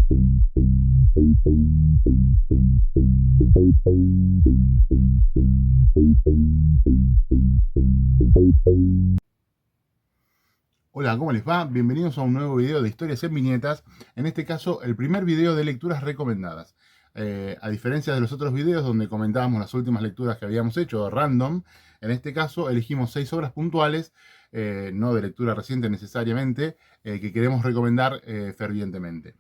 Hola, ¿cómo les va? Bienvenidos a un nuevo video de historias en viñetas. En este caso, el primer video de lecturas recomendadas. A diferencia de los otros videos donde comentábamos las últimas lecturas que habíamos hecho random, en este caso elegimos 6 obras puntuales, no de lectura reciente necesariamente, que queremos recomendar fervientemente.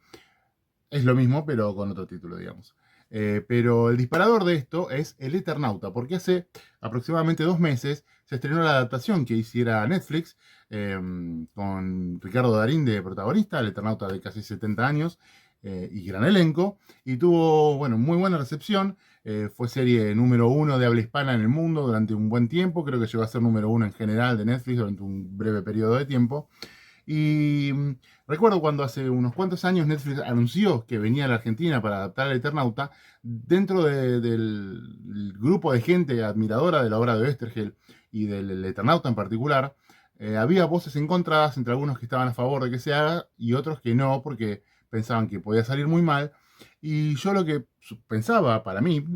Es lo mismo, pero con otro título, digamos. Pero el disparador de esto es El Eternauta, porque hace aproximadamente 2 meses se estrenó la adaptación que hiciera Netflix, con Ricardo Darín de protagonista, El Eternauta de casi 70 años, y gran elenco, y tuvo, bueno, muy buena recepción. Fue serie número 1 de habla hispana en el mundo durante un buen tiempo, creo que llegó a ser número 1 en general de Netflix durante un breve periodo de tiempo. Y recuerdo cuando hace unos cuantos años Netflix anunció que venía a la Argentina para adaptar al Eternauta, dentro del grupo de gente admiradora de la obra de Oesterheld y del Eternauta en particular, había voces encontradas entre algunos que estaban a favor de que se haga y otros que no, porque pensaban que podía salir muy mal. Y yo lo que pensaba para mí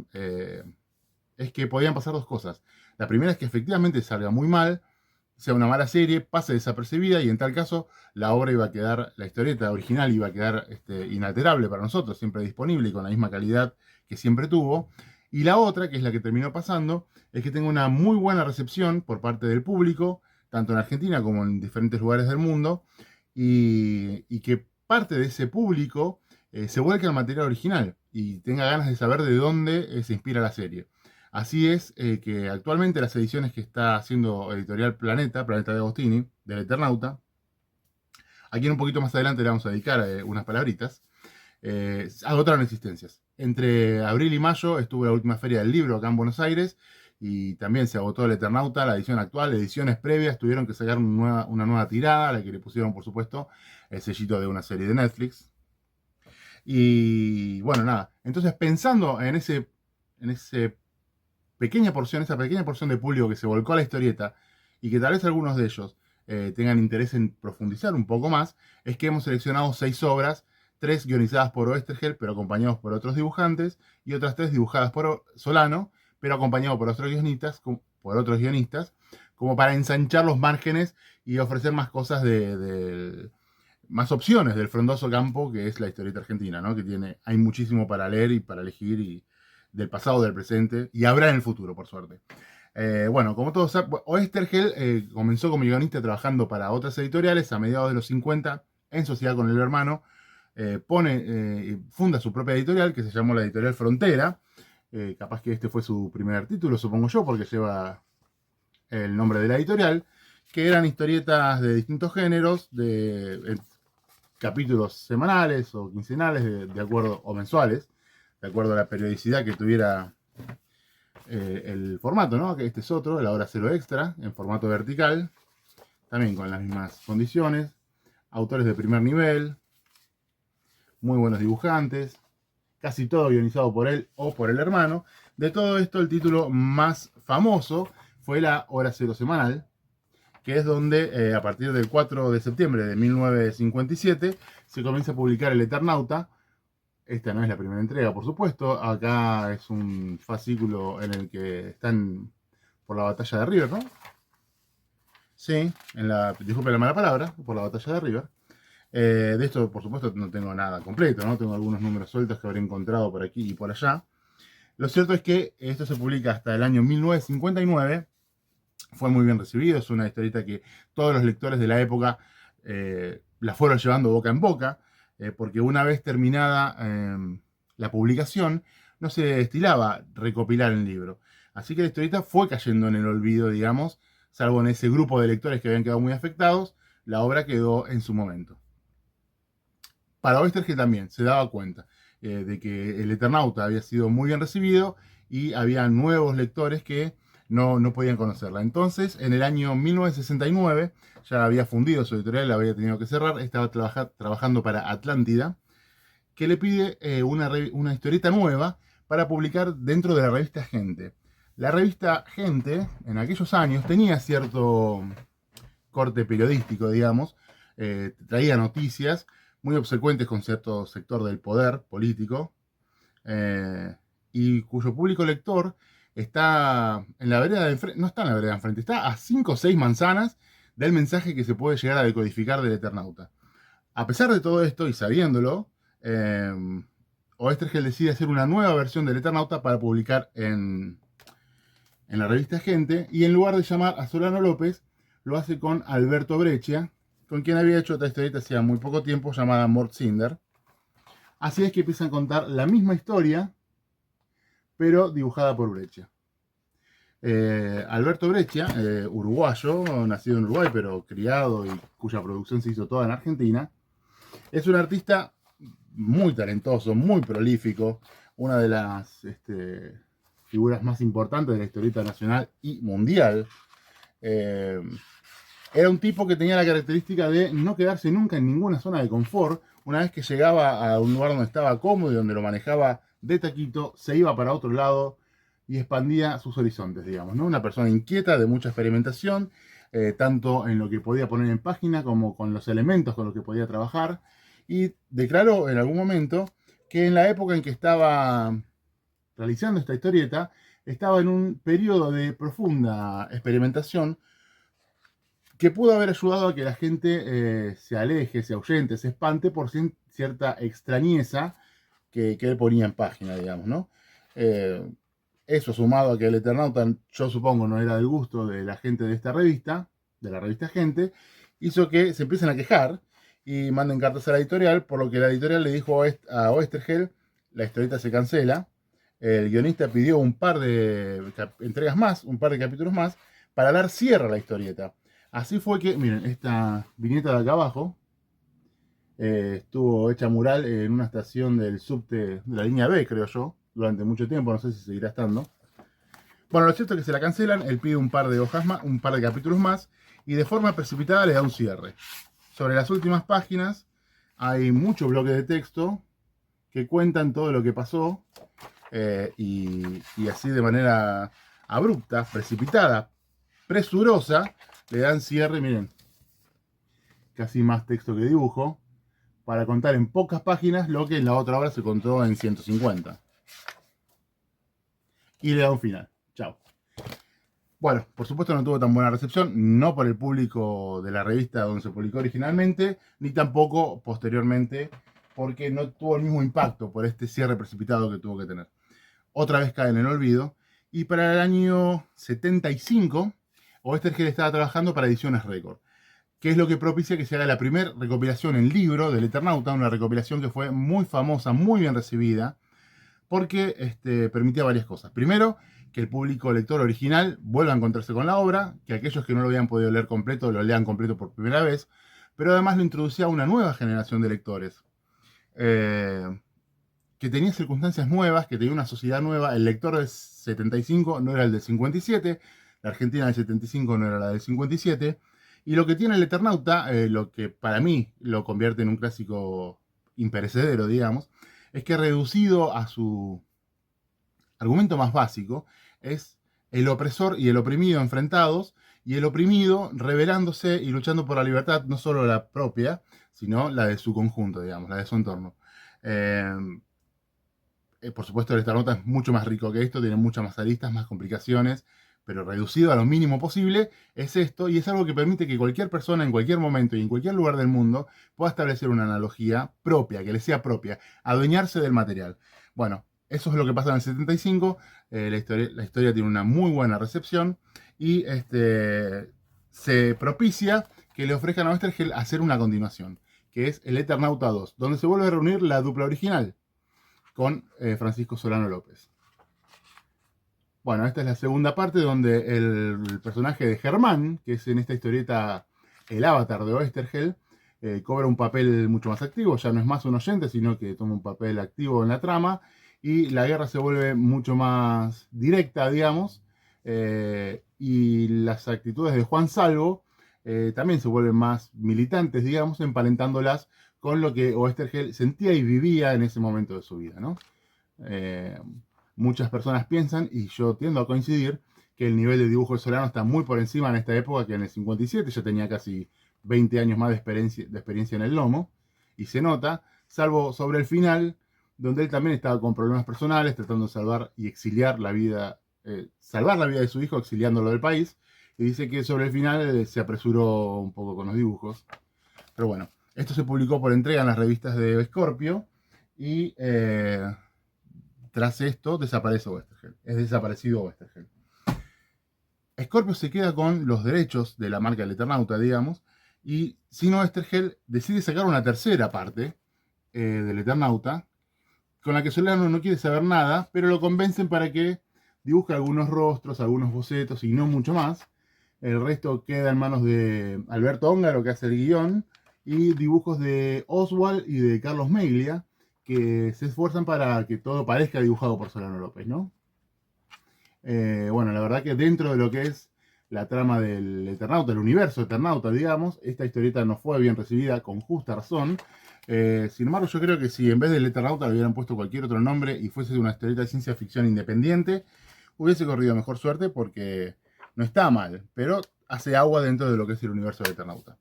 es que podían pasar dos cosas. La primera es que efectivamente salga muy mal, sea una mala serie, pase desapercibida y en tal caso la obra iba a quedar, la historieta original iba a quedar inalterable para nosotros, siempre disponible y con la misma calidad que siempre tuvo. Y la otra, que es la que terminó pasando, es que tengo una muy buena recepción por parte del público, tanto en Argentina como en diferentes lugares del mundo, y que parte de ese público se vuelque al material original y tenga ganas de saber de dónde se inspira la serie. Así es que actualmente las ediciones que está haciendo Editorial Planeta, Planeta de Agostini, del Eternauta, aquí en un poquito más adelante le vamos a dedicar unas palabritas, agotaron existencias. Entre abril y mayo estuvo la última feria del libro acá en Buenos Aires y también se agotó el Eternauta, la edición actual. Ediciones previas tuvieron que sacar una nueva tirada, a la que le pusieron, por supuesto, el sellito de una serie de Netflix. Y bueno, nada. Entonces, pensando en ese esa pequeña porción de público que se volcó a la historieta y que tal vez algunos de ellos tengan interés en profundizar un poco más, es que hemos seleccionado 6 obras, 3 guionizadas por Oesterheld, pero acompañados por otros dibujantes, y otras 3 dibujadas por Solano, pero acompañados por otros guionistas, como para ensanchar los márgenes y ofrecer más cosas más opciones del frondoso campo que es la historieta argentina, ¿no? Que hay muchísimo para leer y para elegir, y del pasado, del presente, y habrá en el futuro, por suerte. Bueno, como todos saben, Oesterheld comenzó como guionista trabajando para otras editoriales a mediados de los 50, en sociedad con el hermano. Funda su propia editorial, que se llamó la Editorial Frontera. Capaz que este fue su primer título, supongo yo, porque lleva el nombre de la editorial, que eran historietas de distintos géneros, de capítulos semanales o quincenales, de acuerdo, o mensuales, de acuerdo a la periodicidad que tuviera el formato, ¿no? Que este es otro, la hora cero extra, en formato vertical, también con las mismas condiciones, autores de primer nivel, muy buenos dibujantes, casi todo guionizado por él o por el hermano. De todo esto, el título más famoso fue la hora cero semanal, que es donde a partir del 4 de septiembre de 1957 se comienza a publicar el Eternauta. Esta no es la primera entrega, por supuesto. Acá es un fascículo en el que están por la batalla de River, ¿no? Sí, disculpe la mala palabra, por la batalla de River. De esto, por supuesto, no tengo nada completo, ¿no? Tengo algunos números sueltos que habré encontrado por aquí y por allá. Lo cierto es que esto se publica hasta el año 1959. Fue muy bien recibido, es una historieta que todos los lectores de la época la fueron llevando boca en boca, porque una vez terminada la publicación, no se estilaba recopilar el libro. Así que la historieta fue cayendo en el olvido, digamos, salvo en ese grupo de lectores que habían quedado muy afectados, la obra quedó en su momento. Para Oesterheld también se daba cuenta de que el Eternauta había sido muy bien recibido y había nuevos lectores que no podían conocerla. Entonces, en el año 1969, ya había fundido su editorial, la había tenido que cerrar, estaba trabajando para Atlántida, que le pide una historieta nueva para publicar dentro de la revista Gente. La revista Gente, en aquellos años, tenía cierto corte periodístico, digamos, traía noticias, muy obsecuentes con cierto sector del poder político, y cuyo público lector está en la vereda de enfrente, no está en la vereda de enfrente, está a 5 o 6 manzanas del mensaje que se puede llegar a decodificar del Eternauta. A pesar de todo esto y sabiéndolo, eh, Oestergel decide hacer una nueva versión del Eternauta para publicar en la revista Gente, y en lugar de llamar a Solano López, lo hace con Alberto Breccia, con quien había hecho otra historieta hacía muy poco tiempo llamada Mort Cinder. Así es que empiezan a contar la misma historia, pero dibujada por Breccia. Alberto Breccia, uruguayo, nacido en Uruguay, pero criado y cuya producción se hizo toda en Argentina, es un artista muy talentoso, muy prolífico, una de las figuras más importantes de la historieta nacional y mundial. Era un tipo que tenía la característica de no quedarse nunca en ninguna zona de confort. Una vez que llegaba a un lugar donde estaba cómodo y donde lo manejaba de taquito, se iba para otro lado y expandía sus horizontes, digamos, ¿no? Una persona inquieta, de mucha experimentación, tanto en lo que podía poner en página como con los elementos con los que podía trabajar. Y declaró en algún momento que en la época en que estaba realizando esta historieta, estaba en un periodo de profunda experimentación que pudo haber ayudado a que la gente se aleje, se ahuyente, se espante por cierta extrañeza que él ponía en página, digamos, ¿no? Eso sumado a que el Eternauta, yo supongo, no era del gusto de la gente de esta revista, de la revista Gente, hizo que se empiecen a quejar y manden cartas a la editorial, por lo que la editorial le dijo a Oestergel, la historieta se cancela. El guionista pidió un par de entregas más, un par de capítulos más, para dar cierre a la historieta. Así fue que, miren, esta viñeta de acá abajo estuvo hecha mural en una estación del subte de la línea B, creo yo, durante mucho tiempo, no sé si seguirá estando. Bueno, lo cierto es que se la cancelan, él pide un par de hojas más, un par de capítulos más, y de forma precipitada le da un cierre. Sobre las últimas páginas hay mucho bloque de texto que cuentan todo lo que pasó, y así de manera abrupta, precipitada, presurosa, le dan cierre, miren, casi más texto que dibujo, para contar en pocas páginas lo que en la otra obra se contó en 150. Y le da un final. Chao. Bueno, por supuesto no tuvo tan buena recepción, no por el público de la revista donde se publicó originalmente, ni tampoco posteriormente, porque no tuvo el mismo impacto por este cierre precipitado que tuvo que tener. Otra vez cae en el olvido, y para el año 75, Oestergel estaba trabajando para Ediciones Record, que es lo que propicia que se haga la primera recopilación en libro del Eternauta, una recopilación que fue muy famosa, muy bien recibida, porque permitía varias cosas. Primero, que el público lector original vuelva a encontrarse con la obra, que aquellos que no lo habían podido leer completo lo lean completo por primera vez, pero además lo introducía a una nueva generación de lectores, que tenía circunstancias nuevas, que tenía una sociedad nueva. El lector del 75 no era el del 57, la Argentina del 75 no era la del 57, y lo que tiene el Eternauta, lo que para mí lo convierte en un clásico imperecedero, digamos, es que reducido a su argumento más básico, es el opresor y el oprimido enfrentados, y el oprimido rebelándose y luchando por la libertad, no solo la propia, sino la de su conjunto, digamos, la de su entorno. Por supuesto, el Eternauta es mucho más rico que esto, tiene muchas más aristas, más complicaciones, pero reducido a lo mínimo posible es esto, y es algo que permite que cualquier persona en cualquier momento y en cualquier lugar del mundo pueda establecer una analogía propia, que le sea propia, adueñarse del material. Bueno, eso es lo que pasa en el 75, la historia tiene una muy buena recepción, y se propicia que le ofrezcan a Oestergel hacer una continuación, que es el Eternauta 2, donde se vuelve a reunir la dupla original con Francisco Solano López. Bueno, esta es la segunda parte donde el personaje de Germán, que es en esta historieta el avatar de Oestergel, cobra un papel mucho más activo, ya no es más un oyente, sino que toma un papel activo en la trama, y la guerra se vuelve mucho más directa, digamos, y las actitudes de Juan Salvo también se vuelven más militantes, digamos, emparentándolas con lo que Oestergel sentía y vivía en ese momento de su vida, ¿no? Muchas personas piensan, y yo tiendo a coincidir, que el nivel de dibujo de Solano está muy por encima en esta época que en el 57, ya tenía casi 20 años más de experiencia en el lomo, y se nota, salvo sobre el final, donde él también estaba con problemas personales, tratando de salvar y exiliar la vida, salvar la vida de su hijo, exiliándolo del país, y dice que sobre el final se apresuró un poco con los dibujos. Pero bueno, esto se publicó por entrega en las revistas de Scorpio, y tras esto desaparece Oesterheld, es desaparecido Oesterheld. Scorpio se queda con los derechos de la marca del Eternauta, digamos, y sin Oesterheld decide sacar una tercera parte del Eternauta, con la que Solano no quiere saber nada, pero lo convencen para que dibuje algunos rostros, algunos bocetos y no mucho más. El resto queda en manos de Alberto Ongaro, que hace el guión, y dibujos de Oswald y de Carlos Meglia, que se esfuerzan para que todo parezca dibujado por Solano López, ¿no? Bueno, la verdad que dentro de lo que es la trama del Eternauta, el universo Eternauta, digamos, esta historieta no fue bien recibida, con justa razón. Sin embargo, yo creo que si en vez del Eternauta le hubieran puesto cualquier otro nombre y fuese una historieta de ciencia ficción independiente, hubiese corrido mejor suerte porque no está mal, pero hace agua dentro de lo que es el universo del Eternauta.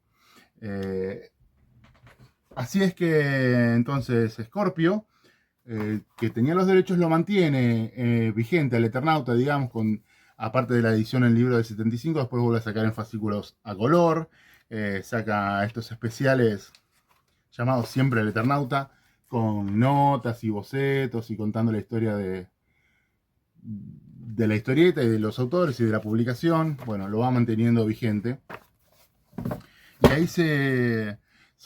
Así es que entonces Scorpio, que tenía los derechos, lo mantiene vigente al Eternauta, digamos, aparte de la edición en libro del 75, después vuelve a sacar en fascículos a color, saca estos especiales llamados Siempre el Eternauta, con notas y bocetos y contando la historia de la historieta y de los autores y de la publicación. Bueno, lo va manteniendo vigente. Y ahí se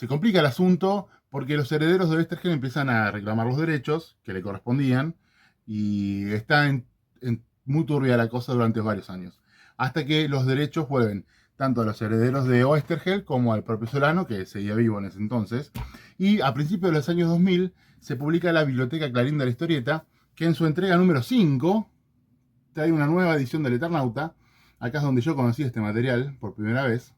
complica el asunto porque los herederos de Oesterheld empiezan a reclamar los derechos que le correspondían y está muy turbia la cosa durante varios años. Hasta que los derechos vuelven tanto a los herederos de Oesterheld como al propio Solano, que seguía vivo en ese entonces. Y a principios de los años 2000 se publica la Biblioteca Clarín de la Historieta, que en su entrega número 5 trae una nueva edición del Eternauta. Acá es donde yo conocí este material por primera vez,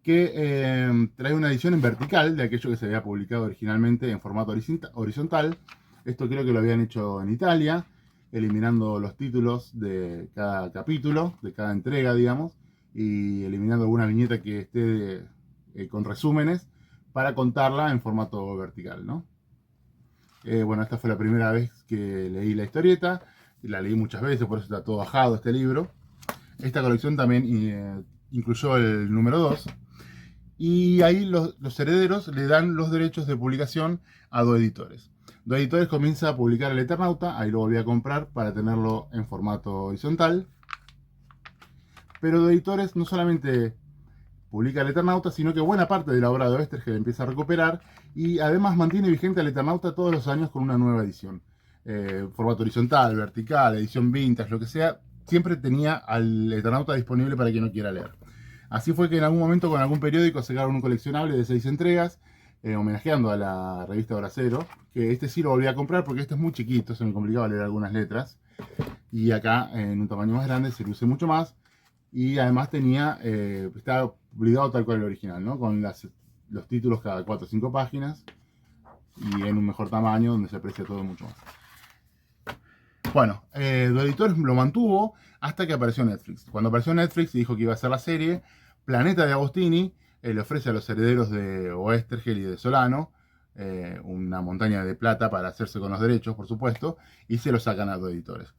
que trae una edición en vertical de aquello que se había publicado originalmente en formato horizontal. Esto creo que lo habían hecho en Italia, eliminando los títulos de cada capítulo, de cada entrega, digamos, y eliminando alguna viñeta que esté con resúmenes para contarla en formato vertical, ¿no? Bueno, esta fue la primera vez que leí la historieta, y la leí muchas veces, por eso está todo bajado este libro. Esta colección también incluyó el número 2, y ahí los herederos le dan los derechos de publicación a dos editores. Dos editores comienza a publicar el Eternauta, ahí lo volví a comprar para tenerlo en formato horizontal. Pero dos editores no solamente publica el Eternauta, sino que buena parte de la obra de Oesterheld empieza a recuperar y además mantiene vigente el Eternauta todos los años con una nueva edición. Formato horizontal, vertical, edición vintage, lo que sea, siempre tenía al Eternauta disponible para quien no quiera leer. Así fue que en algún momento con algún periódico sacaron un coleccionable de 6 entregas, homenajeando a la revista Bracero, que este sí lo volví a comprar porque este es muy chiquito, se me complicaba leer algunas letras, y acá en un tamaño más grande se luce mucho más, y además estaba publicado tal cual el original, ¿no? Con los títulos cada 4 o 5 páginas, y en un mejor tamaño donde se aprecia todo mucho más. Bueno, los editores lo mantuvo hasta que apareció Netflix. Cuando apareció Netflix y dijo que iba a hacer la serie, Planeta de Agostini le ofrece a los herederos de Oesterheld y de Solano una montaña de plata para hacerse con los derechos, por supuesto, y se lo sacan a los editores.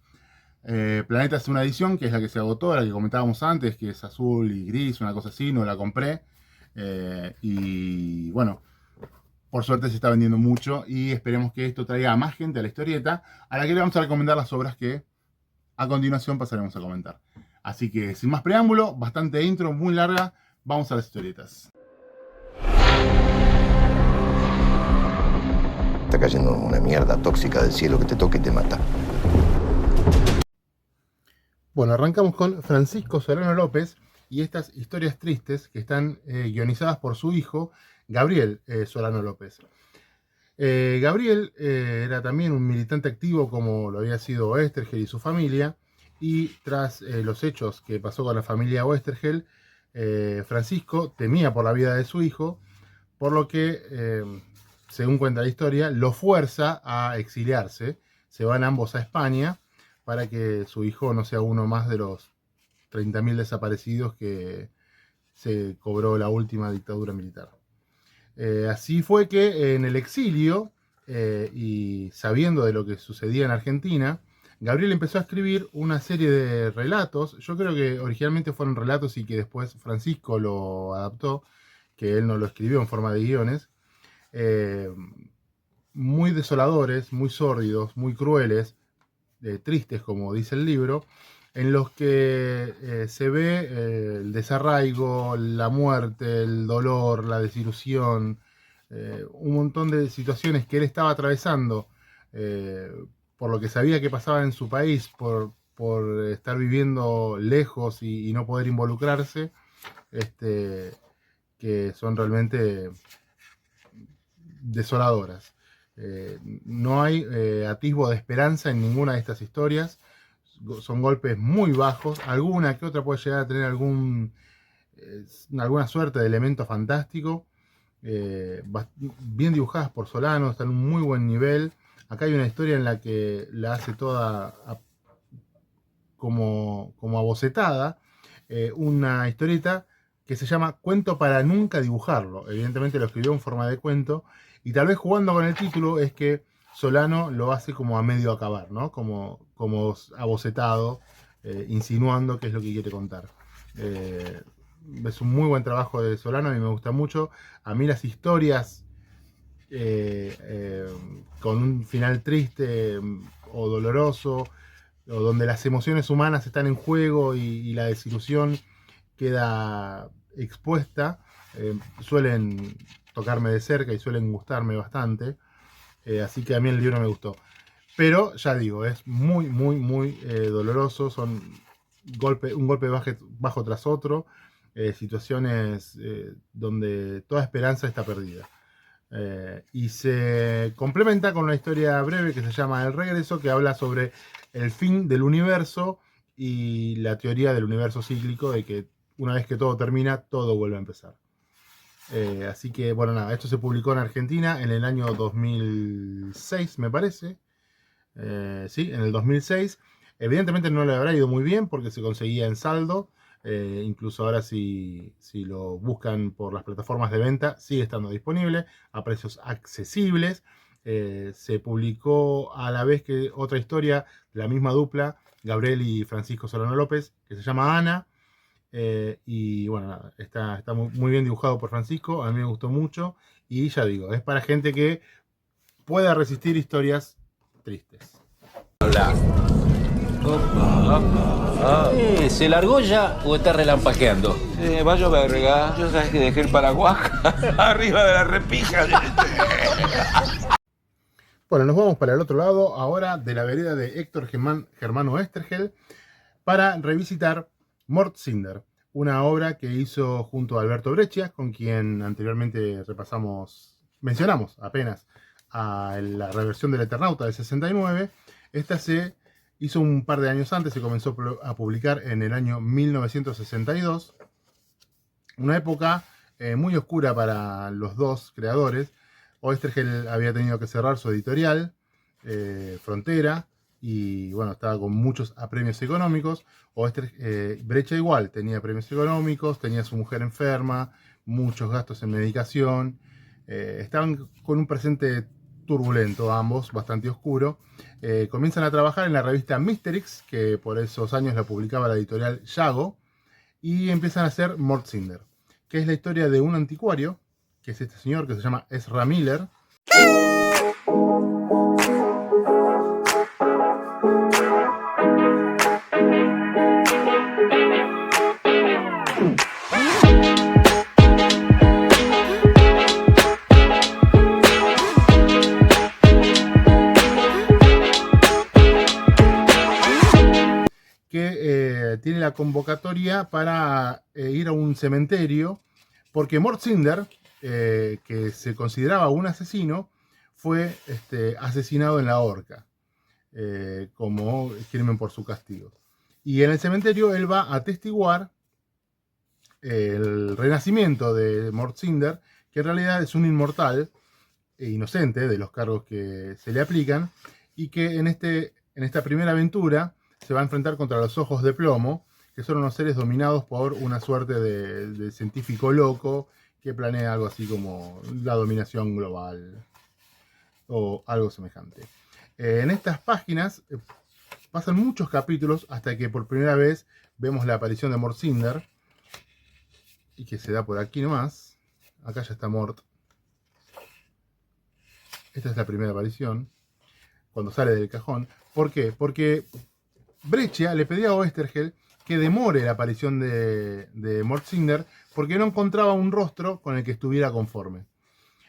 Planeta es una edición que es la que se agotó, la que comentábamos antes, que es azul y gris, una cosa así, no la compré. Y bueno, por suerte se está vendiendo mucho y esperemos que esto traiga a más gente a la historieta, a la que le vamos a recomendar las obras que a continuación pasaremos a comentar. Así que sin más preámbulo, bastante intro, muy larga, vamos a las historietas. Está cayendo una mierda tóxica del cielo que te toca y te mata. Bueno, arrancamos con Francisco Solano López y estas historias tristes que están guionizadas por su hijo, Gabriel Solano López. Gabriel era también un militante activo como lo había sido Oesterheld y su familia, y tras los hechos que pasó con la familia Oesterheld, Francisco temía por la vida de su hijo, por lo que, según cuenta la historia, lo fuerza a exiliarse. Se van ambos a España para que su hijo no sea uno más de los 30.000 desaparecidos que se cobró la última dictadura militar. Así fue que en el exilio, y sabiendo de lo que sucedía en Argentina, Gabriel empezó a escribir una serie de relatos. Yo creo que originalmente fueron relatos y que después Francisco lo adaptó, que él no lo escribió en forma de guiones, eh, muy desoladores, muy sórdidos, muy crueles, tristes, como dice el libro, en los que se ve el desarraigo, la muerte, el dolor, la desilusión, un montón de situaciones que él estaba atravesando, por lo que sabía que pasaba en su país, por estar viviendo lejos y no poder involucrarse, que son realmente desoladoras. No hay atisbo de esperanza en ninguna de estas historias. Son golpes muy bajos. Alguna que otra puede llegar a tener alguna suerte de elemento fantástico. Bien dibujadas por Solano, están en un muy buen nivel. Acá hay una historia en la que la hace toda como abocetada. Una historieta que se llama Cuento para nunca dibujarlo. Evidentemente lo escribió en forma de cuento. Y tal vez jugando con el título es que Solano lo hace como a medio acabar, ¿no? Como abocetado, insinuando qué es lo que quiere contar. Es un muy buen trabajo de Solano, a mí me gusta mucho. A mí las historias con un final triste o doloroso, o donde las emociones humanas están en juego y la desilusión queda expuesta, suelen tocarme de cerca y suelen gustarme bastante. Así que a mí el libro me gustó. Pero ya digo, es muy, muy, muy doloroso. Son un golpe bajo tras otro. Situaciones donde toda esperanza está perdida. Y se complementa con una historia breve que se llama El Regreso, que habla sobre el fin del universo y la teoría del universo cíclico, de que una vez que todo termina, todo vuelve a empezar. Así que, bueno, nada, esto se publicó en Argentina en el año 2006, me parece. Sí, en el 2006. Evidentemente no le habrá ido muy bien porque se conseguía en saldo. Incluso ahora si lo buscan por las plataformas de venta, sigue estando disponible a precios accesibles. Se publicó a la vez que otra historia de la misma dupla, Gabriel y Francisco Solano López, que se llama Ana. Y bueno, nada, está muy, muy bien dibujado por Francisco, a mí me gustó mucho. Y ya digo, es para gente que pueda resistir historias tristes. Hola. ¿Se largó ya o está relampaqueando? Va a llover, verga. Yo sabes que dejé el paraguas arriba de la repija. Bueno, nos vamos para el otro lado, ahora de la vereda de Héctor Germano Estergel, para revisitar Mortcinder, una obra que hizo junto a Alberto Breccia, con quien anteriormente mencionamos apenas a la reversión del Eternauta del 69. Esta se hizo un par de años antes, se comenzó a publicar en el año 1962, una época muy oscura para los dos creadores. Oestergel había tenido que cerrar su editorial, Frontera, y bueno, estaba con muchos apremios económicos. Breccia igual, tenía premios económicos, tenía a su mujer enferma, muchos gastos en medicación. Estaban con un presente turbulento ambos, bastante oscuro. Comienzan a trabajar en la revista Mysterix, que por esos años la publicaba la editorial Yago, y empiezan a hacer Mortcinder, que es la historia de un anticuario, que es este señor que se llama Ezra Miller. Que tiene la convocatoria para ir a un cementerio, porque Mortcinder, que se consideraba un asesino, fue asesinado en la horca, como crimen por su castigo. Y en el cementerio él va a atestiguar el renacimiento de Mortcinder, que en realidad es un inmortal e inocente de los cargos que se le aplican, y que en esta primera aventura se va a enfrentar contra los Ojos de Plomo, que son unos seres dominados por una suerte de científico loco, que planea algo así como la dominación global o algo semejante. En estas páginas pasan muchos capítulos hasta que por primera vez vemos la aparición de Mort Cinder, y que se da por aquí nomás. Acá ya está Mort. Esta es la primera aparición, cuando sale del cajón. ¿Por qué? Porque Breccia le pedía a Oesterheld que demore la aparición de Mort Cinder porque no encontraba un rostro con el que estuviera conforme.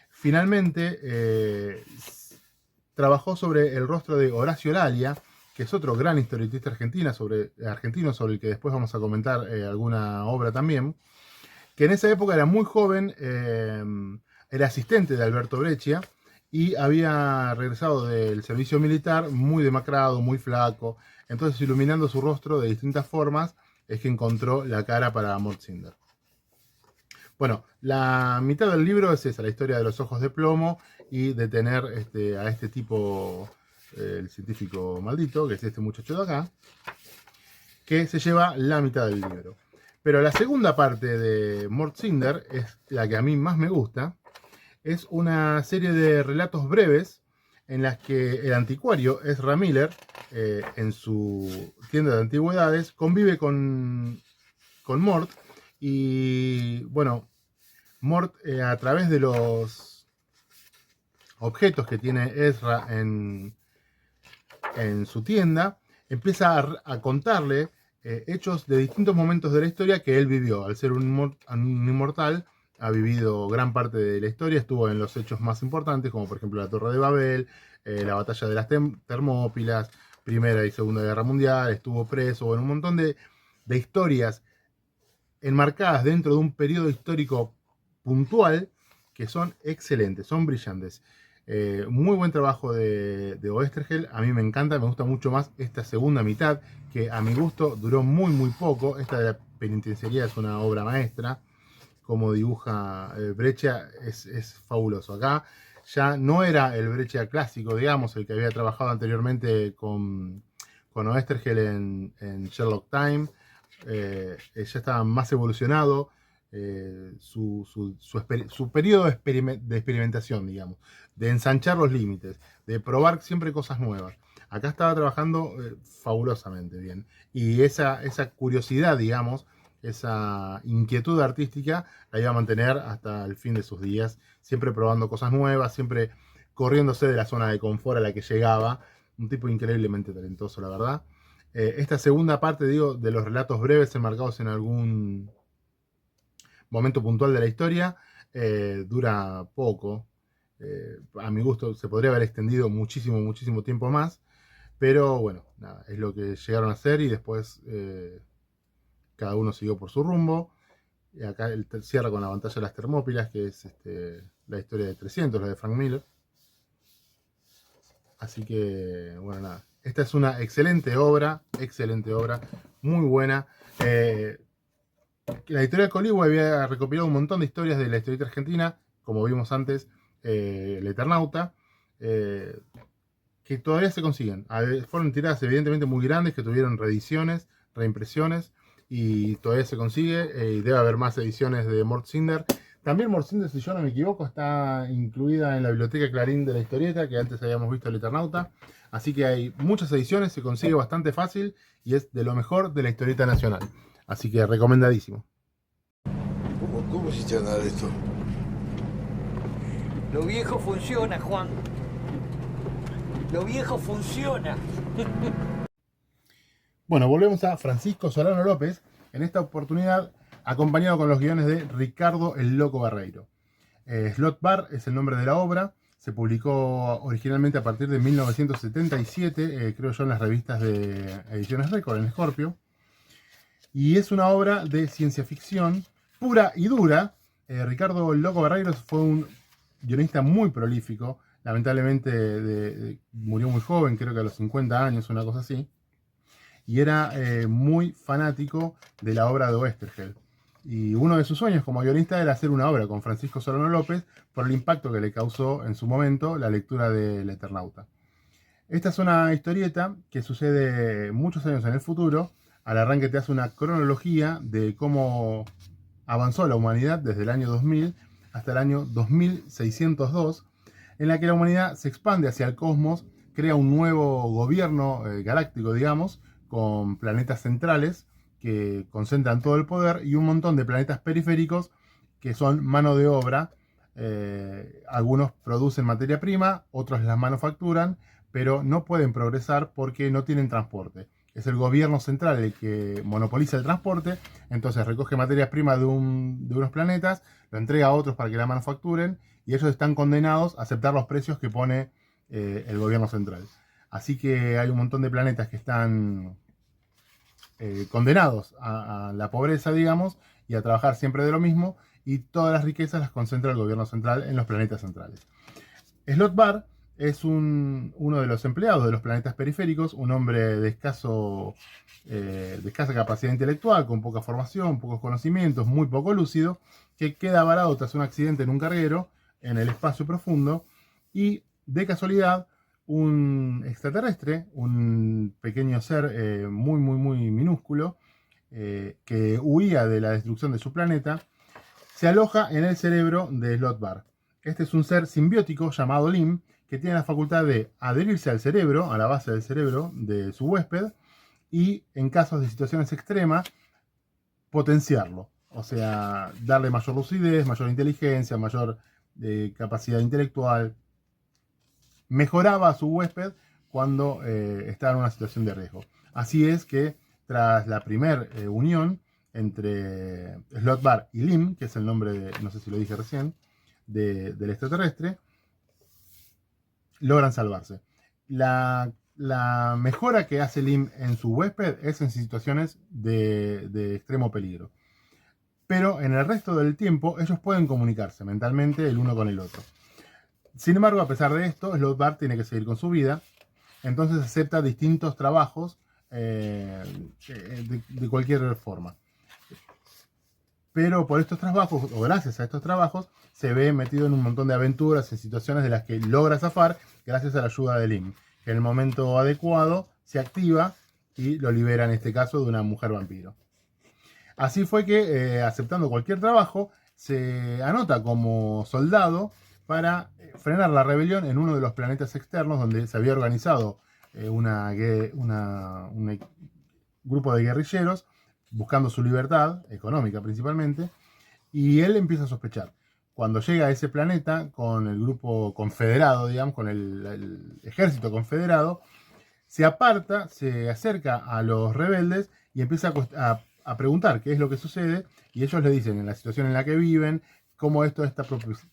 Finalmente trabajó sobre el rostro de Horacio Lalia, que es otro gran historietista argentino sobre el que después vamos a comentar alguna obra también, que en esa época era muy joven, era asistente de Alberto Breccia y había regresado del servicio militar muy demacrado, muy flaco. Entonces, iluminando su rostro de distintas formas, es que encontró la cara para Mort Cinder. Bueno, la mitad del libro es esa, la historia de los ojos de plomo y de tener a este tipo, el científico maldito, que es este muchacho de acá, que se lleva la mitad del libro. Pero la segunda parte de Mort Cinder es la que a mí más me gusta. Es una serie de relatos breves en las que el anticuario Ezra Miller, en su tienda de antigüedades, convive con Mort. Y bueno, Mort, a través de los objetos que tiene Ezra en su tienda, empieza a contarle hechos de distintos momentos de la historia que él vivió. Al ser un inmortal, ha vivido gran parte de la historia, estuvo en los hechos más importantes, como por ejemplo la Torre de Babel, la batalla de las Termópilas, Primera y Segunda Guerra Mundial, estuvo preso, en un montón de historias enmarcadas dentro de un periodo histórico puntual que son excelentes, son brillantes. Muy buen trabajo de Oesterheld. A mí me encanta, me gusta mucho más esta segunda mitad, que a mi gusto duró muy poco. Esta de la penitenciaría es una obra maestra. Como dibuja Breccia es fabuloso. Acá ya no era el Breccia clásico, digamos, el que había trabajado anteriormente con Oesterheld en Sherlock Time. Ya estaba más evolucionado. Su periodo de experimentación, digamos, de ensanchar los límites, de probar siempre cosas nuevas. Acá estaba trabajando fabulosamente bien. Y esa curiosidad, digamos, esa inquietud artística la iba a mantener hasta el fin de sus días, siempre probando cosas nuevas, siempre corriéndose de la zona de confort a la que llegaba. Un tipo increíblemente talentoso, la verdad. Esta segunda parte, digo, de los relatos breves enmarcados en algún momento puntual de la historia, dura poco. A mi gusto se podría haber extendido muchísimo tiempo más, pero bueno, nada, es lo que llegaron a hacer y después cada uno siguió por su rumbo. Y acá él cierra con la batalla de las Termópilas, que es la historia de 300, la de Frank Miller. Así que, bueno, nada. Esta es una excelente obra, muy buena. La editorial Coligüe había recopilado un montón de historias de la historieta argentina, como vimos antes, El Eternauta, que todavía se consiguen. Fueron tiradas evidentemente muy grandes, que tuvieron reediciones, reimpresiones, y todavía se consigue, y debe haber más ediciones de Mort Cinder. También Mort Cinder, si yo no me equivoco, está incluida en la biblioteca Clarín de la historieta, que antes habíamos visto El Eternauta. Así que hay muchas ediciones, se consigue bastante fácil, y es de lo mejor de la historieta nacional. Así que recomendadísimo. ¿Cómo hiciste a nada de esto? Lo viejo funciona, Juan. Lo viejo funciona. Bueno, volvemos a Francisco Solano López, en esta oportunidad acompañado con los guiones de Ricardo el Loco Barreiro. Slot Bar es el nombre de la obra, se publicó originalmente a partir de 1977, creo yo, en las revistas de Ediciones Record, en Scorpio. Y es una obra de ciencia ficción pura y dura. Ricardo el Loco Barreiro fue un guionista muy prolífico. Lamentablemente murió muy joven, creo que a los 50 años, una cosa así. Y era muy fanático de la obra de Oesterheld. Y uno de sus sueños como guionista era hacer una obra con Francisco Solano López por el impacto que le causó en su momento la lectura de El Eternauta. Esta es una historieta que sucede muchos años en el futuro. Al arranque te hace una cronología de cómo avanzó la humanidad desde el año 2000 hasta el año 2602, en la que la humanidad se expande hacia el cosmos, crea un nuevo gobierno galáctico, digamos, con planetas centrales que concentran todo el poder y un montón de planetas periféricos que son mano de obra. Algunos producen materia prima, otros la manufacturan, pero no pueden progresar porque no tienen transporte. Es el gobierno central el que monopoliza el transporte, entonces recoge materia prima de unos planetas, lo entrega a otros para que la manufacturen, y ellos están condenados a aceptar los precios que pone el gobierno central. Así que hay un montón de planetas que están condenados a la pobreza, digamos, y a trabajar siempre de lo mismo, y todas las riquezas las concentra el gobierno central en los planetas centrales. Slotbar es uno de los empleados de los planetas periféricos, un hombre de escasa capacidad intelectual, con poca formación, pocos conocimientos, muy poco lúcido, que queda varado tras un accidente en un carguero en el espacio profundo, y de casualidad un extraterrestre, un pequeño ser muy minúsculo, que huía de la destrucción de su planeta, se aloja en el cerebro de Slotbar. Este es un ser simbiótico llamado Lim, que tiene la facultad de adherirse al cerebro, a la base del cerebro de su huésped, y en casos de situaciones extremas, potenciarlo. O sea, darle mayor lucidez, mayor inteligencia, mayor capacidad intelectual. Mejoraba a su huésped cuando estaba en una situación de riesgo. Así es que tras la primera unión entre Slotbar y Lim, que es el nombre, no sé si lo dije recién, del extraterrestre, logran salvarse. La mejora que hace Lim en su huésped es en situaciones de extremo peligro. Pero en el resto del tiempo ellos pueden comunicarse mentalmente el uno con el otro. Sin embargo, a pesar de esto, Slotbar tiene que seguir con su vida. Entonces acepta distintos trabajos de cualquier forma. Pero por estos trabajos, o gracias a estos trabajos, se ve metido en un montón de aventuras, en situaciones de las que logra zafar gracias a la ayuda de Lim, que en el momento adecuado se activa y lo libera, en este caso, de una mujer vampiro. Así fue que, aceptando cualquier trabajo, se anota como soldado para frenar la rebelión en uno de los planetas externos donde se había organizado un grupo de guerrilleros buscando su libertad, económica principalmente, y él empieza a sospechar. Cuando llega a ese planeta con el grupo confederado, digamos, con el ejército confederado, se aparta, se acerca a los rebeldes y empieza a preguntar qué es lo que sucede, y ellos le dicen en la situación en la que viven, cómo esto está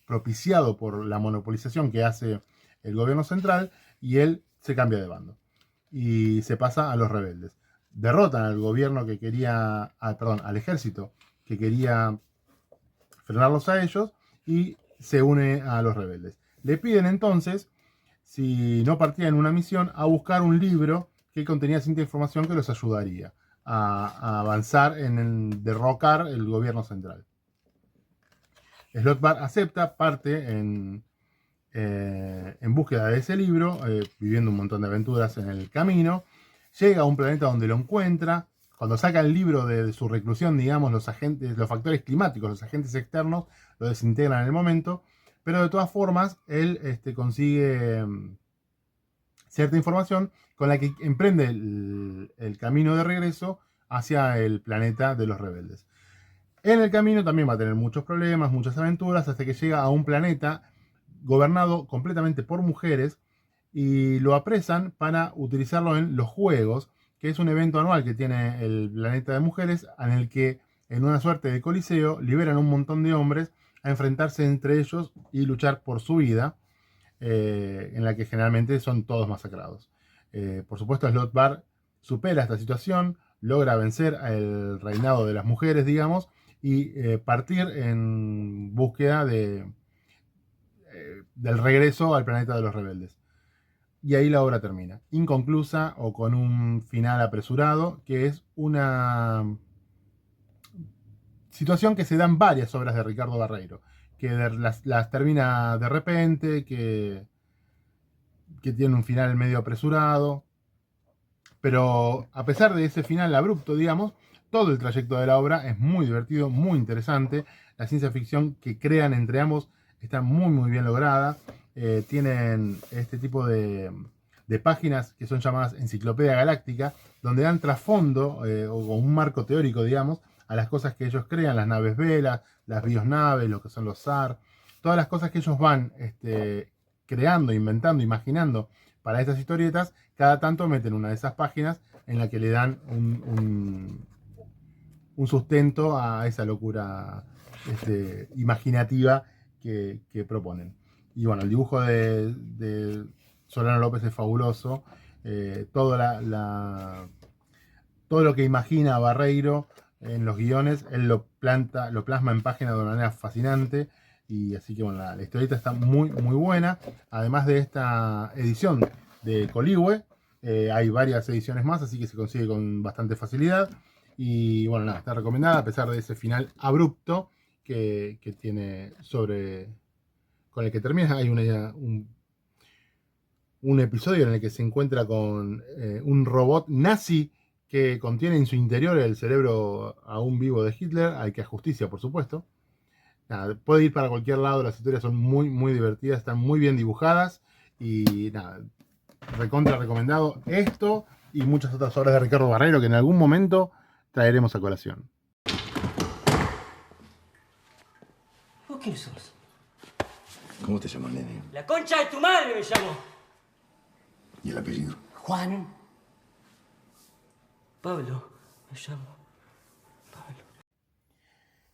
propiciado por la monopolización que hace el gobierno central, y él se cambia de bando y se pasa a los rebeldes. Derrotan al gobierno que quería, al ejército que quería frenarlos a ellos, y se une a los rebeldes. Le piden entonces, si no partía en una misión, a buscar un libro que contenía cierta información que los ayudaría a avanzar en derrocar el gobierno central. Slotbar acepta, parte en búsqueda de ese libro, viviendo un montón de aventuras en el camino. Llega a un planeta donde lo encuentra. Cuando saca el libro de su reclusión, digamos, los factores climáticos, los agentes externos, lo desintegran en el momento. Pero de todas formas, él consigue cierta información con la que emprende el camino de regreso hacia el planeta de los rebeldes. En el camino también va a tener muchos problemas, muchas aventuras, hasta que llega a un planeta gobernado completamente por mujeres, y lo apresan para utilizarlo en los Juegos, que es un evento anual que tiene el planeta de mujeres, en el que, en una suerte de coliseo, liberan un montón de hombres a enfrentarse entre ellos y luchar por su vida, en la que generalmente son todos masacrados. Por supuesto, Slotbar supera esta situación, logra vencer al reinado de las mujeres, digamos, y partir en búsqueda del regreso al planeta de los rebeldes. Y ahí la obra termina, inconclusa o con un final apresurado, que es una situación que se da en varias obras de Ricardo Barreiro, que las termina de repente, que tiene un final medio apresurado. Pero a pesar de ese final abrupto, digamos, todo el trayecto de la obra es muy divertido, muy interesante. La ciencia ficción que crean entre ambos está muy bien lograda. Tienen este tipo de páginas que son llamadas Enciclopedia Galáctica, donde dan trasfondo o un marco teórico, digamos, a las cosas que ellos crean, las naves Vela, las biosnaves, lo que son los SAR, todas las cosas que ellos van creando, inventando, imaginando para estas historietas. Cada tanto meten una de esas páginas en la que le dan un sustento a esa locura imaginativa que proponen. Y bueno, el dibujo de Solano López es fabuloso. Todo lo que imagina Barreiro en los guiones, él lo plasma en página de una manera fascinante. Y así que bueno, la historieta está muy buena. Además de esta edición de Coligüe, hay varias ediciones más, así que se consigue con bastante facilidad. Y bueno, nada, está recomendada a pesar de ese final abrupto que tiene con el que termina. Hay un episodio en el que se encuentra con un robot nazi que contiene en su interior el cerebro aún vivo de Hitler, al que ajusticia, por supuesto. Nada, puede ir para cualquier lado, las historias son muy divertidas, están muy bien dibujadas y nada, recontra recomendado esto y muchas otras obras de Ricardo Barreiro que en algún momento traeremos a colación. ¿Vos quién sos? ¿Cómo te llamas, nene? La concha de tu madre me llamo. ¿Y el apellido? Juan. Pablo, me llamo.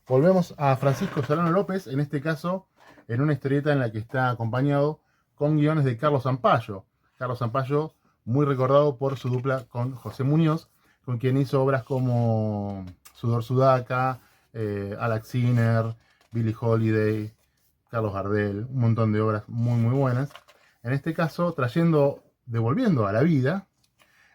Volvemos a Francisco Solano López, en este caso en una historieta en la que está acompañado con guiones de Carlos Zampayo. Carlos Zampayo, muy recordado por su dupla con José Muñoz, con quien hizo obras como Sudor Sudaca, Alex Sinner, Billie Holiday, Carlos Gardel, un montón de obras muy buenas. En este caso, devolviendo a la vida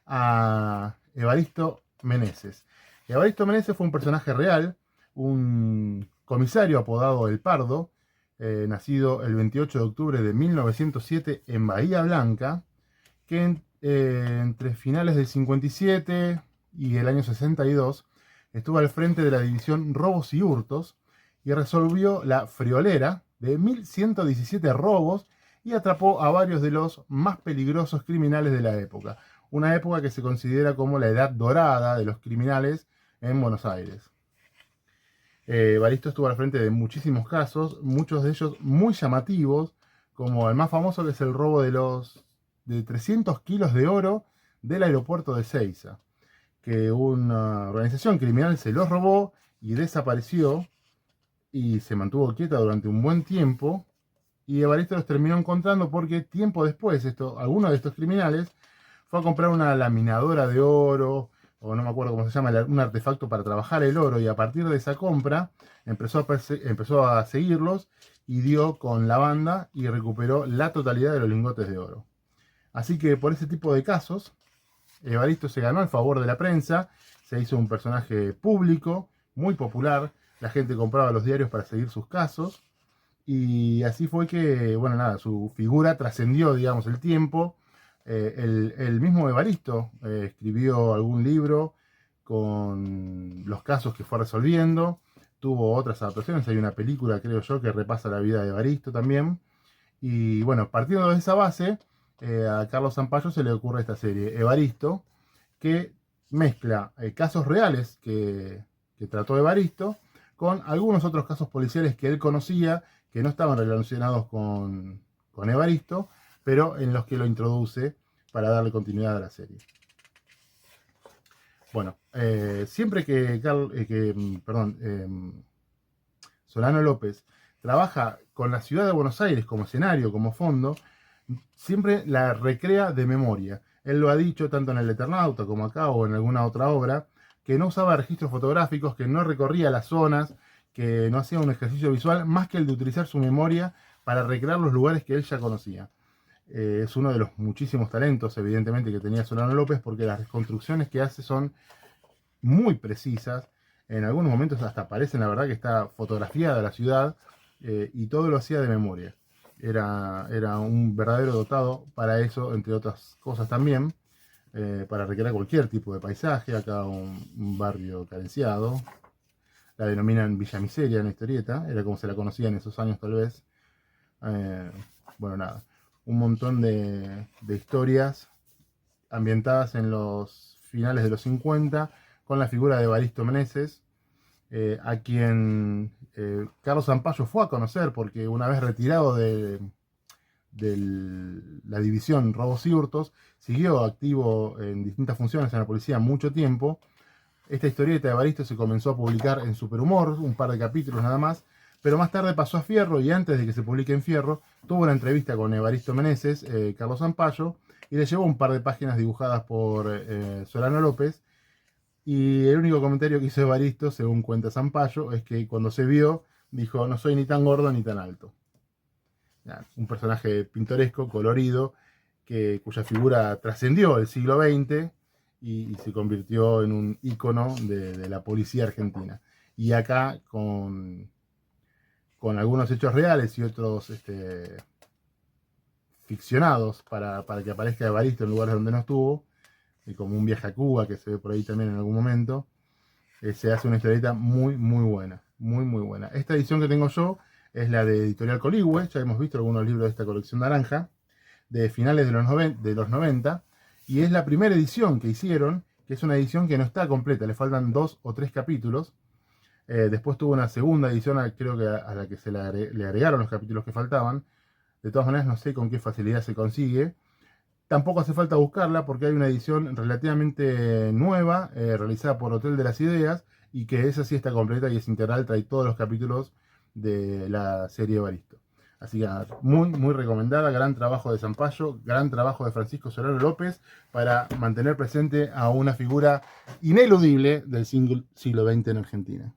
a Evaristo Meneses. Evaristo Meneses fue un personaje real, un comisario apodado El Pardo, nacido el 28 de octubre de 1907 en Bahía Blanca, que entre finales del 57 y el año 62 estuvo al frente de la división Robos y Hurtos y resolvió la friolera de 1117 robos y atrapó a varios de los más peligrosos criminales de la época. Una época que se considera como la edad dorada de los criminales en Buenos Aires. Evaristo estuvo al frente de muchísimos casos, muchos de ellos muy llamativos, como el más famoso, que es el robo de 300 kilos de oro del aeropuerto de Ezeiza, que una organización criminal se los robó y desapareció y se mantuvo quieta durante un buen tiempo, y Evaristo los terminó encontrando porque tiempo después alguno de estos criminales fue a comprar una laminadora de oro, o no me acuerdo cómo se llama, un artefacto para trabajar el oro, y a partir de esa compra empezó a seguirlos y dio con la banda y recuperó la totalidad de los lingotes de oro. Así que por ese tipo de casos, Evaristo se ganó el favor de la prensa, se hizo un personaje público, muy popular, la gente compraba los diarios para seguir sus casos, y así fue que, bueno, nada, su figura trascendió, digamos, el tiempo. El mismo Evaristo escribió algún libro con los casos que fue resolviendo, tuvo otras adaptaciones, hay una película, creo yo, que repasa la vida de Evaristo también, y bueno, partiendo de esa base, a Carlos Zampayo se le ocurre esta serie, Evaristo, que mezcla casos reales que trató Evaristo con algunos otros casos policiales que él conocía, que no estaban relacionados con Evaristo, pero en los que lo introduce para darle continuidad a la serie. Bueno, siempre que Solano López trabaja con la ciudad de Buenos Aires como escenario, como fondo, siempre la recrea de memoria. Él lo ha dicho tanto en El Eternauta como acá o en alguna otra obra, que no usaba registros fotográficos, que no recorría las zonas, que no hacía un ejercicio visual más que el de utilizar su memoria para recrear los lugares que él ya conocía. Es uno de los muchísimos talentos, evidentemente, que tenía Solano López, porque las reconstrucciones que hace son muy precisas. En algunos momentos hasta parecen, la verdad, que está fotografiada la ciudad, y todo lo hacía de memoria. Era un verdadero dotado para eso, entre otras cosas también. para recrear cualquier tipo de paisaje. Acá un barrio carenciado. La denominan Villa Miseria en la historieta, era como se la conocía en esos años tal vez. Bueno, nada, un montón de historias ambientadas en los finales de los 50, con la figura de Evaristo Meneses, a quien Carlos Zampayo fue a conocer, porque una vez retirado de la división Robos y Hurtos, siguió activo en distintas funciones en la policía mucho tiempo. Esta historieta de Evaristo se comenzó a publicar en Superhumor, un par de capítulos nada más, pero más tarde pasó a Fierro, y antes de que se publique en Fierro, tuvo una entrevista con Evaristo Meneses, Carlos Zampayo, y le llevó un par de páginas dibujadas por Solano López, y el único comentario que hizo Evaristo, según cuenta Zampayo, es que cuando se vio, dijo: no soy ni tan gordo ni tan alto. Un personaje pintoresco, colorido, cuya figura trascendió el siglo XX, y se convirtió en un ícono de la policía argentina. Y acá, con algunos hechos reales y otros ficcionados para que aparezca Evaristo en lugares donde no estuvo, como un viaje a Cuba que se ve por ahí también en algún momento, se hace una historieta muy buena, muy buena. Esta edición que tengo yo es la de Editorial Coligüe. Ya hemos visto algunos libros de esta colección naranja, de finales de los 90, y es la primera edición que hicieron, que es una edición que no está completa, le faltan 2 o 3 capítulos. Después tuvo una segunda edición, creo que a la que le agregaron los capítulos que faltaban. De todas maneras, no sé con qué facilidad se consigue. Tampoco hace falta buscarla, porque hay una edición relativamente nueva, realizada por Hotel de las Ideas, y que esa sí está completa y es integral, trae todos los capítulos de la serie Evaristo. Así que muy recomendada. Gran trabajo de Zampayo, gran trabajo de Francisco Solano López, para mantener presente a una figura ineludible del siglo XX en Argentina.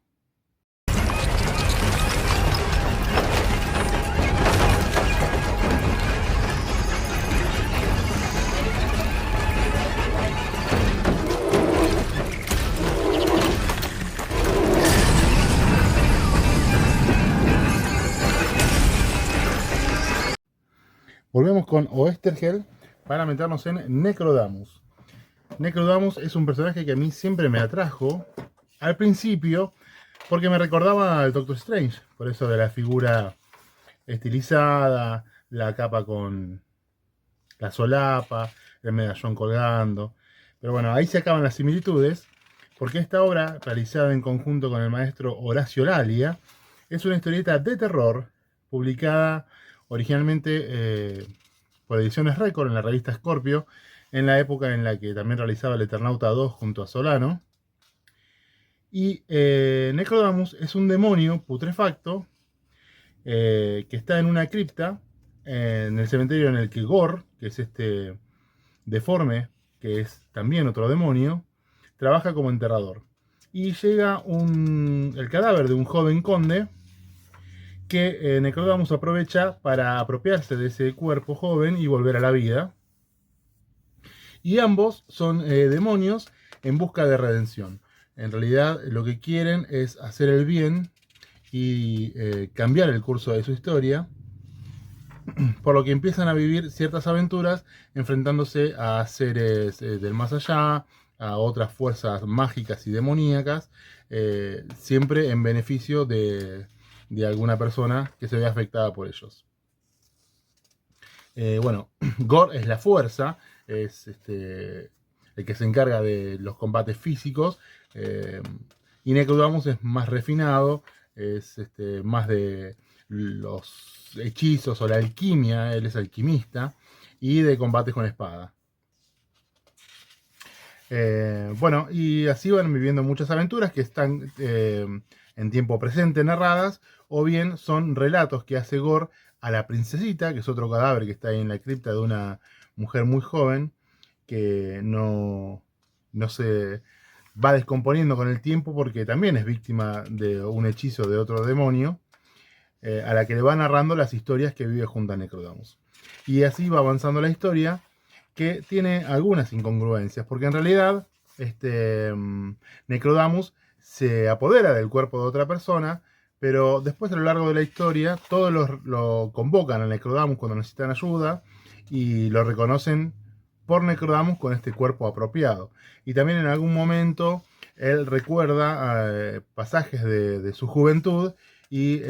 Volvemos con Oesterheld para meternos en Necrodamus. Necrodamus es un personaje que a mí siempre me atrajo al principio, porque me recordaba al Doctor Strange, por eso de la figura estilizada, la capa con la solapa, el medallón colgando. Pero bueno, ahí se acaban las similitudes, porque esta obra, realizada en conjunto con el maestro Horacio Lalia, es una historieta de terror publicada originalmente por Ediciones Record en la revista Scorpio, en la época en la que también realizaba El Eternauta 2 junto a Solano. Y Necrodamus es un demonio putrefacto que está en una cripta en el cementerio en el que Gore, que es este deforme, que es también otro demonio, trabaja como enterrador. Y llega el cadáver de un joven conde que Necrodamus aprovecha para apropiarse de ese cuerpo joven y volver a la vida. Y ambos son demonios en busca de redención. En realidad lo que quieren es hacer el bien y cambiar el curso de su historia, por lo que empiezan a vivir ciertas aventuras enfrentándose a seres del más allá, a otras fuerzas mágicas y demoníacas, siempre en beneficio de alguna persona que se ve afectada por ellos. Bueno, Gore es la fuerza, es el que se encarga de los combates físicos, y Necrodamus es más refinado, es más de los hechizos o la alquimia, él es alquimista, y de combates con espada. Bueno, y así van viviendo muchas aventuras que están en tiempo presente narradas, o bien son relatos que hace Gore a la princesita, que es otro cadáver que está ahí en la cripta de una mujer muy joven, que no se va descomponiendo con el tiempo porque también es víctima de un hechizo de otro demonio, a la que le va narrando las historias que vive junto a Necrodamus. Y así va avanzando la historia, que tiene algunas incongruencias, porque en realidad Necrodamus se apodera del cuerpo de otra persona, pero después a lo largo de la historia todos lo convocan a Necrodamus cuando necesitan ayuda y lo reconocen por Necrodamus con este cuerpo apropiado. Y también en algún momento él recuerda pasajes de su juventud y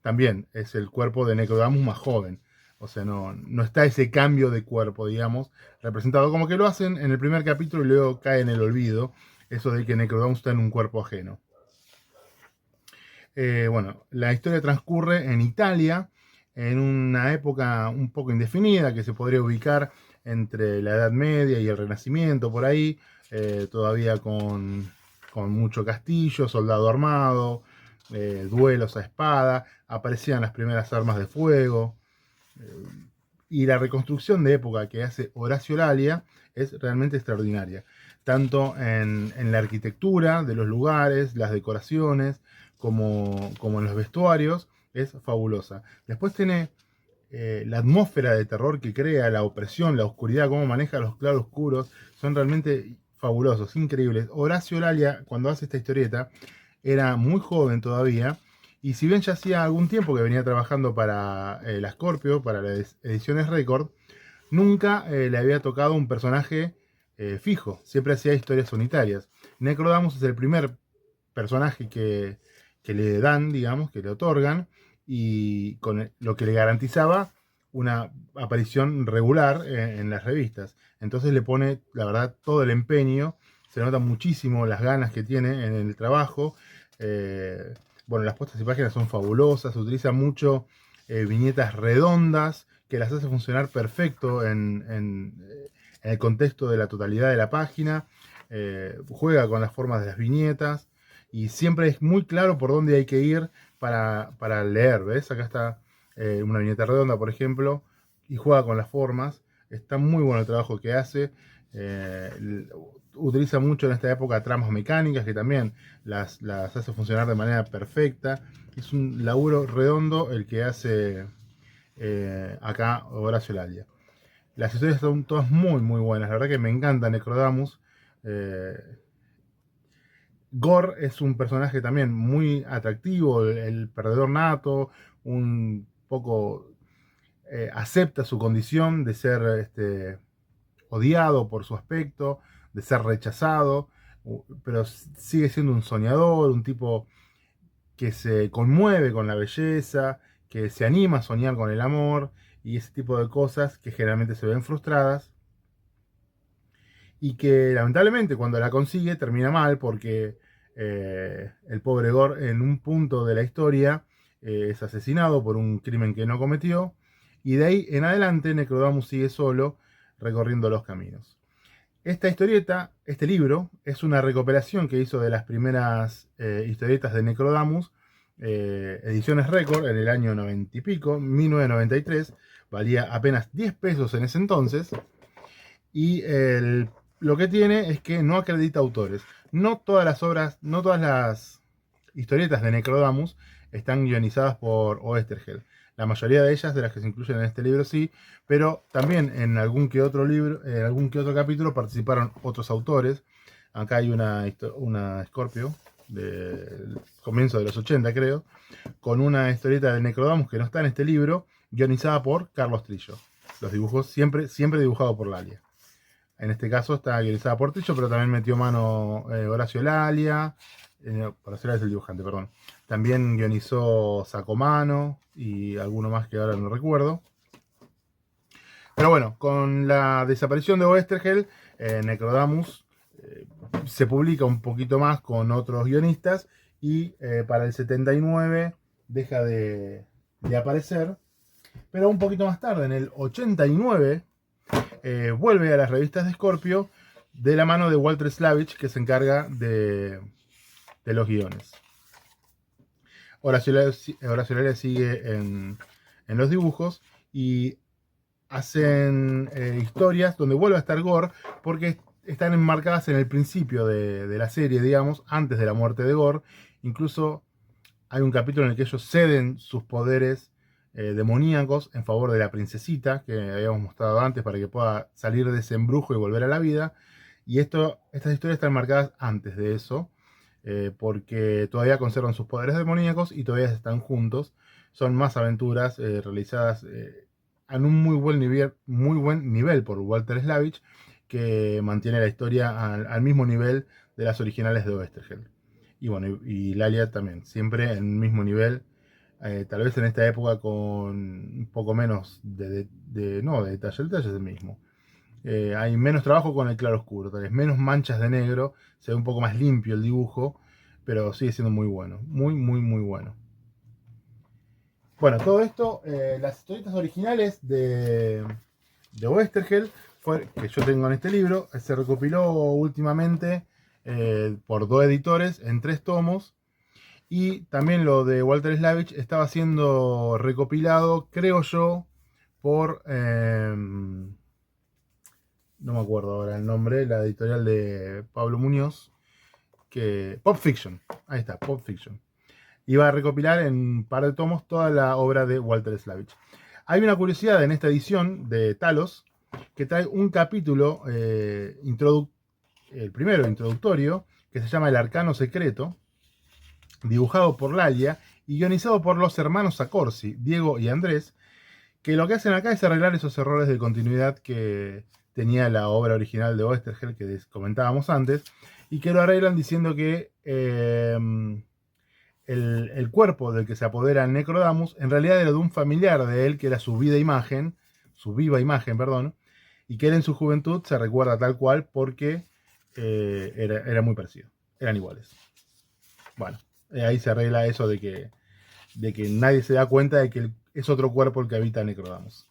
también es el cuerpo de Necrodamus más joven. O sea, no está ese cambio de cuerpo, digamos, representado, como que lo hacen en el primer capítulo y luego cae en el olvido, eso de que Necrodamus está en un cuerpo ajeno. Bueno, la historia transcurre en Italia, en una época un poco indefinida, que se podría ubicar entre la Edad Media y el Renacimiento, por ahí, todavía con mucho castillo, soldado armado, duelos a espada, aparecían las primeras armas de fuego, y la reconstrucción de época que hace Horacio Lalia es realmente extraordinaria, tanto en la arquitectura de los lugares, las decoraciones, como en los vestuarios, es fabulosa. Después tiene la atmósfera de terror que crea, la opresión, la oscuridad, cómo maneja los claroscuros, son realmente fabulosos, increíbles. Horacio Lalia, cuando hace esta historieta, era muy joven todavía, y si bien ya hacía algún tiempo que venía trabajando para la Scorpio, para las ediciones Record, nunca le había tocado un personaje fijo, siempre hacía historias unitarias. Necrodamus es el primer personaje que le dan, digamos, que le otorgan, y con lo que le garantizaba una aparición regular en las revistas. Entonces le pone, la verdad, todo el empeño, se nota muchísimo las ganas que tiene en el trabajo. Bueno, las puestas y páginas son fabulosas, se utiliza mucho viñetas redondas, que las hace funcionar perfecto en el contexto de la totalidad de la página. Juega con las formas de las viñetas, y siempre es muy claro por dónde hay que ir para leer, ¿ves? Acá está una viñeta redonda, por ejemplo, y juega con las formas. Está muy bueno el trabajo que hace. Utiliza mucho en esta época tramas mecánicas que también las hace funcionar de manera perfecta. Es un laburo redondo el que hace acá Horacio Lalia. Las historias son todas muy muy buenas, la verdad que me encanta Necrodamus. Gore es un personaje también muy atractivo, el perdedor nato, un poco acepta su condición de ser odiado por su aspecto, de ser rechazado, pero sigue siendo un soñador, un tipo que se conmueve con la belleza, que se anima a soñar con el amor y ese tipo de cosas que generalmente se ven frustradas, y que lamentablemente cuando la consigue termina mal porque el pobre Gore en un punto de la historia es asesinado por un crimen que no cometió, y de ahí en adelante Necrodamus sigue solo recorriendo los caminos. Esta historieta, este libro, es una recopilación que hizo de las primeras historietas de Necrodamus, ediciones Record, en el año 90 y pico, 1993, valía apenas 10 pesos en ese entonces, y lo que tiene es que no acredita autores. No todas las obras, no todas las historietas de Necrodamus están guionizadas por Oesterheld. La mayoría de ellas, de las que se incluyen en este libro, sí, pero también en algún que otro libro, en algún que otro capítulo participaron otros autores. Acá hay una Scorpio del comienzo de los 80, creo, con una historieta de Necrodamus que no está en este libro, guionizada por Carlos Trillo. Los dibujos siempre dibujados por Lalia. En este caso está guionizada por Trillo, pero también metió mano Horacio Lalia. Horacio Lalia es el dibujante, perdón. También guionizó Sacomano y alguno más que ahora no recuerdo. Pero bueno, con la desaparición de Oesterheld, Necrodamus se publica un poquito más con otros guionistas, y para el 79 deja de aparecer. Pero un poquito más tarde, en el 89, vuelve a las revistas de Scorpio de la mano de Walter Slavich, que se encarga de los guiones. Horacio Lalia sigue en los dibujos, y hacen historias donde vuelve a estar Gore, porque están enmarcadas en el principio de la serie, digamos, antes de la muerte de Gore. Incluso hay un capítulo en el que ellos ceden sus poderes demoníacos en favor de la princesita que habíamos mostrado antes, para que pueda salir de ese embrujo y volver a la vida. Y estas historias están marcadas antes de eso, porque todavía conservan sus poderes demoníacos y todavía están juntos. Son más aventuras realizadas en un muy buen nivel por Walter Slavich, que mantiene la historia al mismo nivel de las originales de Oesterheld. Y bueno, y Lalia también, siempre en el mismo nivel. Tal vez en esta época con un poco menos de detalle. El detalle es el mismo. Hay menos trabajo con el claro oscuro, tal vez menos manchas de negro, se ve un poco más limpio el dibujo, pero sigue siendo muy bueno, muy bueno. Bueno, todo esto, las historietas originales de Oesterheld, que yo tengo en este libro, se recopiló últimamente por 2 editores en 3 tomos. Y también lo de Walter Slavich estaba siendo recopilado, creo yo, por... no me acuerdo ahora el nombre, la editorial de Pablo Muñoz, que Pop Fiction, ahí está, Pop Fiction. Iba a recopilar en un par de tomos toda la obra de Walter Slavich. Hay una curiosidad en esta edición de Talos, que trae un capítulo, el primero introductorio, que se llama El Arcano Secreto, dibujado por Lalia y guionizado por los hermanos Accorsi, Diego y Andrés, que lo que hacen acá es arreglar esos errores de continuidad que tenía la obra original de Oesterheld, que comentábamos antes, y que lo arreglan diciendo que el cuerpo del que se apodera Necrodamus en realidad era de un familiar de él, que era su viva imagen, y que él en su juventud se recuerda tal cual porque era muy parecido, eran iguales. Bueno, ahí se arregla eso de que nadie se da cuenta de que es otro cuerpo el que habita Necrodamus.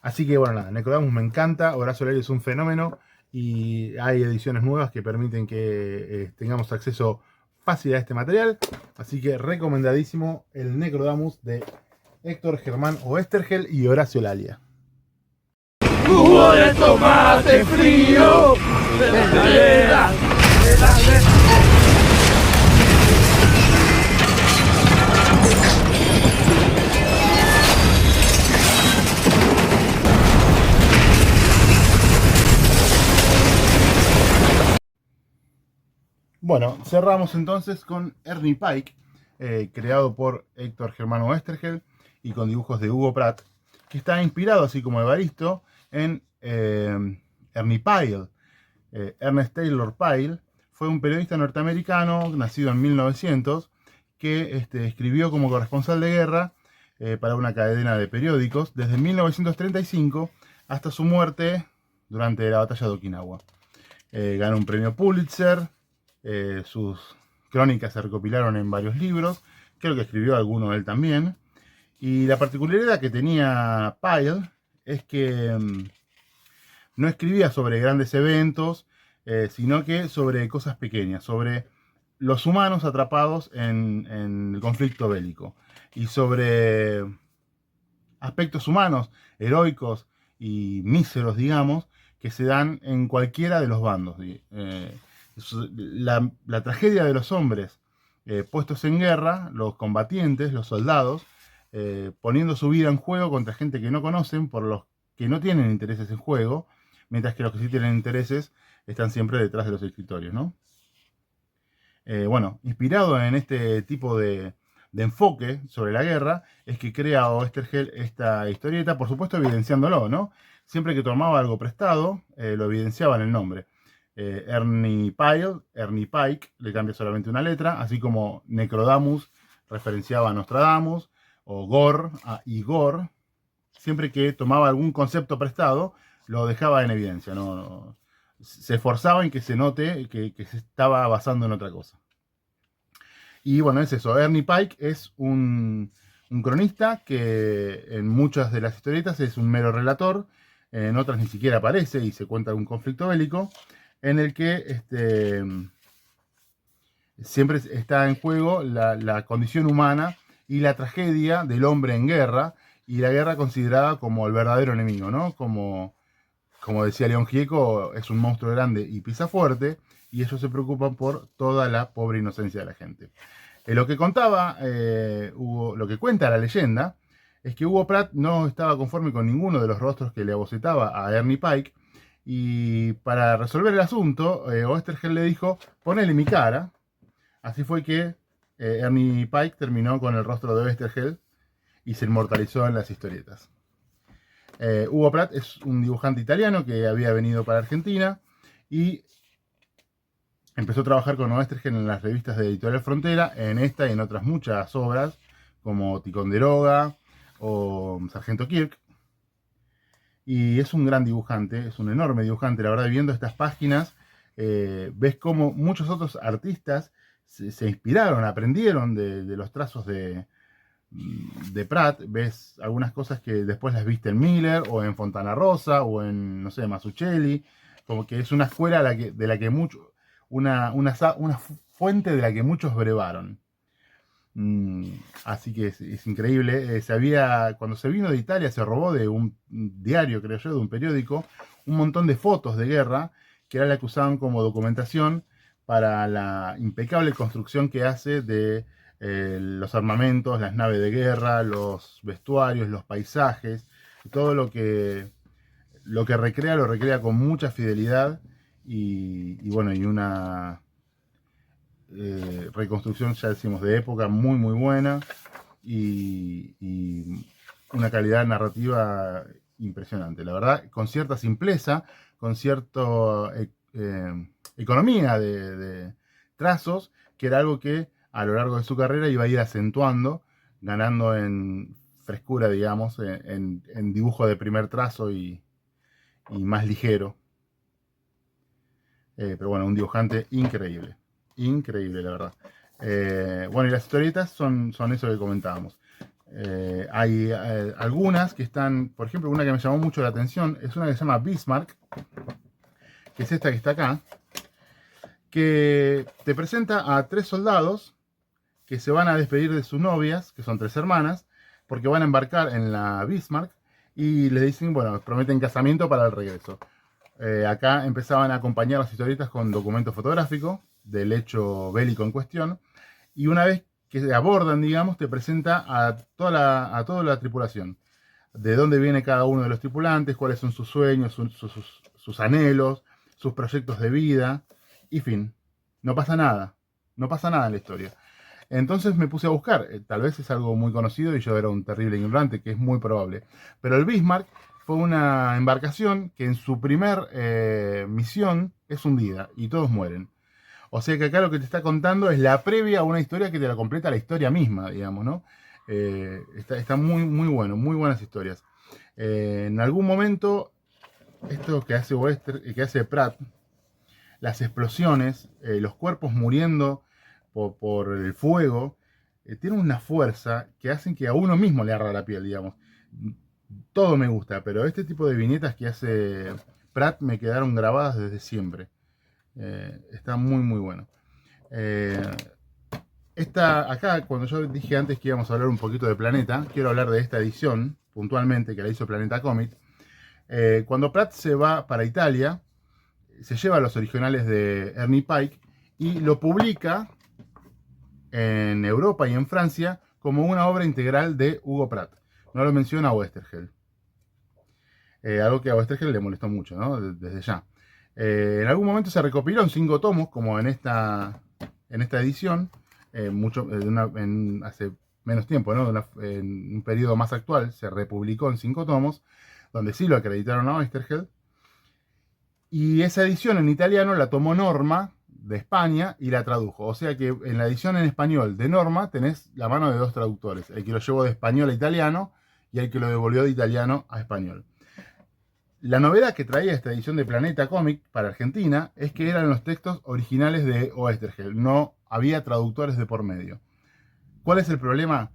Así que bueno, nada, Necrodamus me encanta, Horacio Lalia es un fenómeno y hay ediciones nuevas que permiten que tengamos acceso fácil a este material. Así que recomendadísimo el Necrodamus de Héctor Germán Oesterheld y Horacio Lalia. Jugo de tomate frío, Bueno, cerramos entonces con Ernie Pike, creado por Héctor Germán Oesterheld y con dibujos de Hugo Pratt, que está inspirado, así como Evaristo, en Ernie Pyle. Ernest Taylor Pyle fue un periodista norteamericano, nacido en 1900, que escribió como corresponsal de guerra para una cadena de periódicos desde 1935 hasta su muerte durante la batalla de Okinawa. Ganó un premio Pulitzer. Sus crónicas se recopilaron en varios libros, creo que escribió alguno él también, y la particularidad que tenía Pyle es que no escribía sobre grandes eventos, sino que sobre cosas pequeñas, sobre los humanos atrapados en el conflicto bélico, y sobre aspectos humanos, heroicos y míseros, digamos, que se dan en cualquiera de los bandos. La tragedia de los hombres puestos en guerra, los combatientes, los soldados, poniendo su vida en juego contra gente que no conocen, por los que no tienen intereses en juego, mientras que los que sí tienen intereses están siempre detrás de los escritorios, ¿no? Bueno, inspirado en este tipo de enfoque sobre la guerra, es que crea Oesterheld esta historieta, por supuesto evidenciándolo, ¿no? Siempre que tomaba algo prestado, lo evidenciaba en el nombre. Ernie Pyle, Ernie Pike, le cambia solamente una letra, así como Necrodamus referenciaba a Nostradamus, o Gore a Igor. Siempre que tomaba algún concepto prestado, lo dejaba en evidencia, no se esforzaba en que se note que se estaba basando en otra cosa. Y bueno, es eso, Ernie Pike es un cronista que en muchas de las historietas es un mero relator, en otras ni siquiera aparece y se cuenta un conflicto bélico, en el que siempre está en juego la condición humana y la tragedia del hombre en guerra, y la guerra considerada como el verdadero enemigo, ¿no? Como decía León Gieco, es un monstruo grande y pisa fuerte, y ellos se preocupan por toda la pobre inocencia de la gente. Lo que contaba, lo que cuenta la leyenda, es que Hugo Pratt no estaba conforme con ninguno de los rostros que le abocetaba a Ernie Pike, y para resolver el asunto, Oesterheld le dijo, ponele mi cara. Así fue que Ernie Pike terminó con el rostro de Oesterheld y se inmortalizó en las historietas. Hugo Pratt es un dibujante italiano que había venido para Argentina y empezó a trabajar con Oesterheld en las revistas de Editorial Frontera, en esta y en otras muchas obras, como Ticonderoga o Sargento Kirk. Y es un gran dibujante, es un enorme dibujante. La verdad, viendo estas páginas, ves cómo muchos otros artistas se inspiraron, aprendieron de los trazos de Pratt. Ves algunas cosas que después las viste en Miller o en Fontana Rosa o en, no sé, Mazzucchelli. Como que es una escuela de la que muchos, una fuente de la que muchos brevaron. Así que es increíble. Cuando se vino de Italia, se robó de un diario, creo yo, de un periódico, un montón de fotos de guerra, que era la que usaban como documentación para la impecable construcción que hace de los armamentos, las naves de guerra, los vestuarios, los paisajes, todo lo que recrea, lo recrea con mucha fidelidad y bueno, y una reconstrucción, ya decimos, de época muy muy buena y una calidad narrativa impresionante, la verdad, con cierta simpleza, con cierta economía de trazos, que era algo que a lo largo de su carrera iba a ir acentuando, ganando en frescura, digamos, en dibujo de primer trazo y más ligero. Pero bueno, un dibujante increíble. Increíble, la verdad. Bueno, y las historietas son eso que comentábamos. Hay algunas que están, por ejemplo, una que me llamó mucho la atención, es una que se llama Bismarck, que es esta que está acá, que te presenta a 3 soldados que se van a despedir de sus novias, que son 3 hermanas, porque van a embarcar en la Bismarck y les dicen, bueno, prometen casamiento para el regreso. Acá empezaban a acompañar las historietas con documento fotográfico del hecho bélico en cuestión, y una vez que abordan, digamos, te presenta a toda la tripulación, de dónde viene cada uno de los tripulantes, cuáles son sus sueños, sus anhelos, sus proyectos de vida, y fin, no pasa nada en la historia. Entonces me puse a buscar, tal vez es algo muy conocido y yo era un terrible ignorante, que es muy probable, pero el Bismarck fue una embarcación que en su primer misión es hundida y todos mueren. O sea que acá lo que te está contando es la previa a una historia que te la completa la historia misma, digamos, ¿no? Está muy, muy bueno, muy buenas historias. En algún momento, esto que hace Pratt, las explosiones, los cuerpos muriendo por el fuego, tienen una fuerza que hacen que a uno mismo le arda la piel, digamos. Todo me gusta, pero este tipo de viñetas que hace Pratt me quedaron grabadas desde siempre. Está muy muy bueno. Acá, cuando yo dije antes que íbamos a hablar un poquito de Planeta, quiero hablar de esta edición, puntualmente, que la hizo Planeta Comic. Cuando Pratt se va para Italia, se lleva los originales de Ernie Pike y lo publica en Europa y en Francia como una obra integral de Hugo Pratt. No lo menciona a Oesterheld. Algo que a Oesterheld le molestó mucho, ¿no? Desde ya. En algún momento se recopiló en 5 tomos, como en esta edición, hace menos tiempo, ¿no? En un periodo más actual, se republicó en 5 tomos, donde sí lo acreditaron a Oesterheld. Y esa edición en italiano la tomó Norma de España y la tradujo. O sea que en la edición en español de Norma tenés la mano de 2 traductores, el que lo llevó de español a italiano y el que lo devolvió de italiano a español. La novedad que traía esta edición de Planeta Comic para Argentina es que eran los textos originales de Oesterheld, no había traductores de por medio. ¿Cuál es el problema?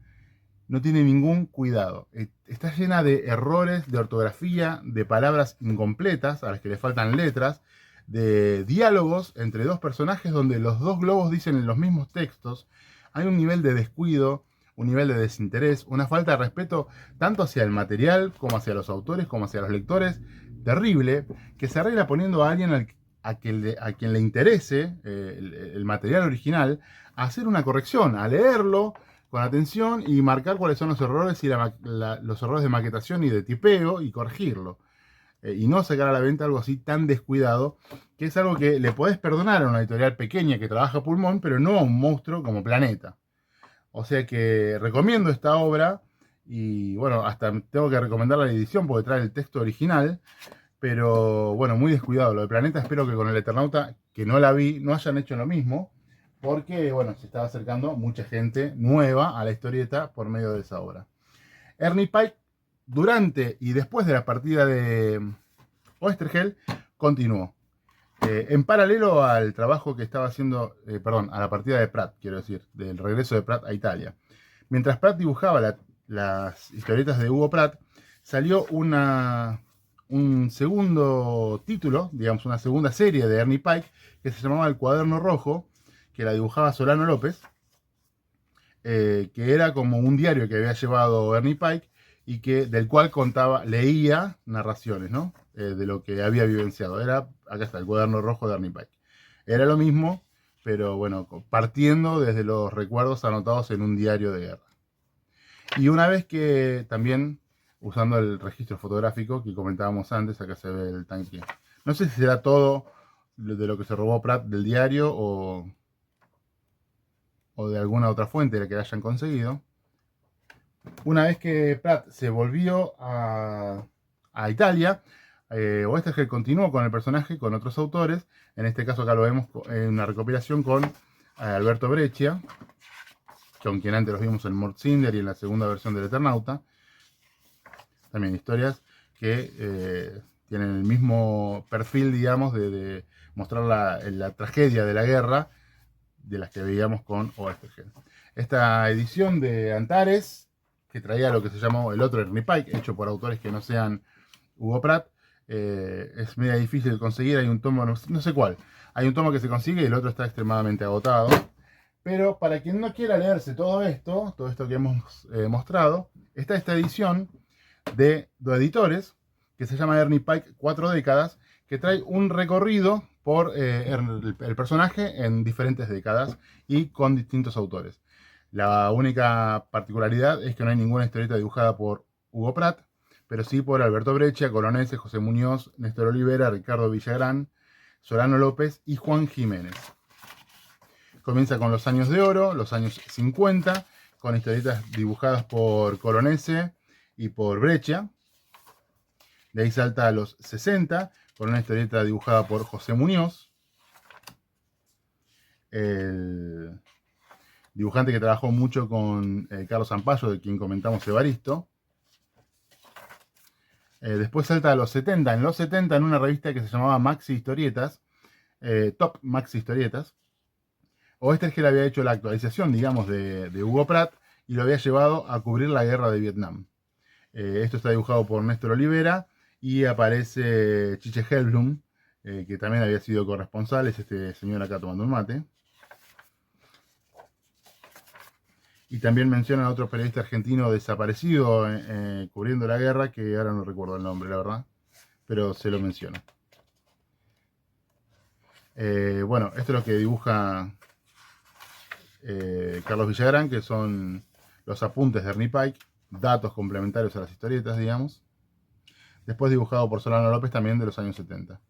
No tiene ningún cuidado. Está llena de errores de ortografía, de palabras incompletas a las que le faltan letras, de diálogos entre 2 personajes donde los 2 globos dicen los mismos textos. Hay un nivel de descuido, un nivel de desinterés, una falta de respeto tanto hacia el material como hacia los autores, como hacia los lectores, terrible, que se arregla poniendo a alguien a quien le interese el material original a hacer una corrección, a leerlo con atención y marcar cuáles son los errores y los errores de maquetación y de tipeo y corregirlo. Y no sacar a la venta algo así tan descuidado, que es algo que le podés perdonar a una editorial pequeña que trabaja a pulmón, pero no a un monstruo como Planeta. O sea que recomiendo esta obra Y bueno, hasta tengo que recomendar la edición porque trae el texto original. Pero bueno, muy descuidado. Lo de Planeta, espero que con el Eternauta, que no la vi, no hayan hecho lo mismo. Porque bueno, se estaba acercando mucha gente nueva a la historieta por medio de esa obra. Ernie Pike, durante y después de la partida de Oesterheld, continuó. En paralelo al trabajo que estaba haciendo, a la partida de Pratt, quiero decir, del regreso de Pratt a Italia. Mientras Pratt dibujaba las historietas de Hugo Pratt, salió un segundo título, digamos una segunda serie de Ernie Pike, que se llamaba El Cuaderno Rojo, que la dibujaba Solano López, que era como un diario que había llevado Ernie Pike y del cual leía narraciones, ¿no? De lo que había vivenciado. Acá está, El Cuaderno Rojo de Ernie Pike. Era lo mismo, pero bueno, partiendo desde los recuerdos anotados en un diario de guerra. Y una vez que también, usando el registro fotográfico que comentábamos antes, acá se ve el tanque. No sé si será todo de lo que se robó Pratt del diario o de alguna otra fuente de la que hayan conseguido. Una vez que Pratt se volvió a Italia, Oesterheld continuó con el personaje con otros autores. En este caso acá lo vemos en una recopilación con Alberto Breccia, con quien antes los vimos en Mort Cinder y en la segunda versión del Eternauta. También historias que tienen el mismo perfil, digamos, de mostrar la tragedia de la guerra de las que veíamos con Oesterheld. Esta edición de Antares, que traía lo que se llamó el otro Ernie Pike, hecho por autores que no sean Hugo Pratt, es media difícil de conseguir. Hay un tomo, no sé cuál, hay un tomo que se consigue y el otro está extremadamente agotado. Pero para quien no quiera leerse todo esto que hemos mostrado, está esta edición de dos editores que se llama Ernie Pike 4 décadas, que trae un recorrido por el personaje en diferentes décadas y con distintos autores. La única particularidad es que no hay ninguna historieta dibujada por Hugo Pratt, pero sí por Alberto Breccia, Colonese, José Muñoz, Néstor Olivera, Ricardo Villagrán, Solano López y Juan Jiménez. Comienza con los años de oro, los años 50, con historietas dibujadas por Colonese y por Breccia. De ahí salta a los 60, con una historieta dibujada por José Muñoz, el dibujante que trabajó mucho con Carlos Ampallo, de quien comentamos Evaristo. Después salta a los 70. En los 70, en una revista que se llamaba Maxi Historietas, Top Maxi Historietas, Oesterheld había hecho la actualización, digamos, de Hugo Pratt y lo había llevado a cubrir la guerra de Vietnam. Esto está dibujado por Néstor Olivera y aparece Chiche Helblum, que también había sido corresponsal, es este señor acá tomando un mate. Y también menciona a otro periodista argentino desaparecido cubriendo la guerra, que ahora no recuerdo el nombre, la verdad, pero se lo menciona. Bueno, esto es lo que dibuja Carlos Villagrán, que son los apuntes de Ernie Pike, datos complementarios a las historietas, digamos. Después dibujado por Solano López, también de los años 70.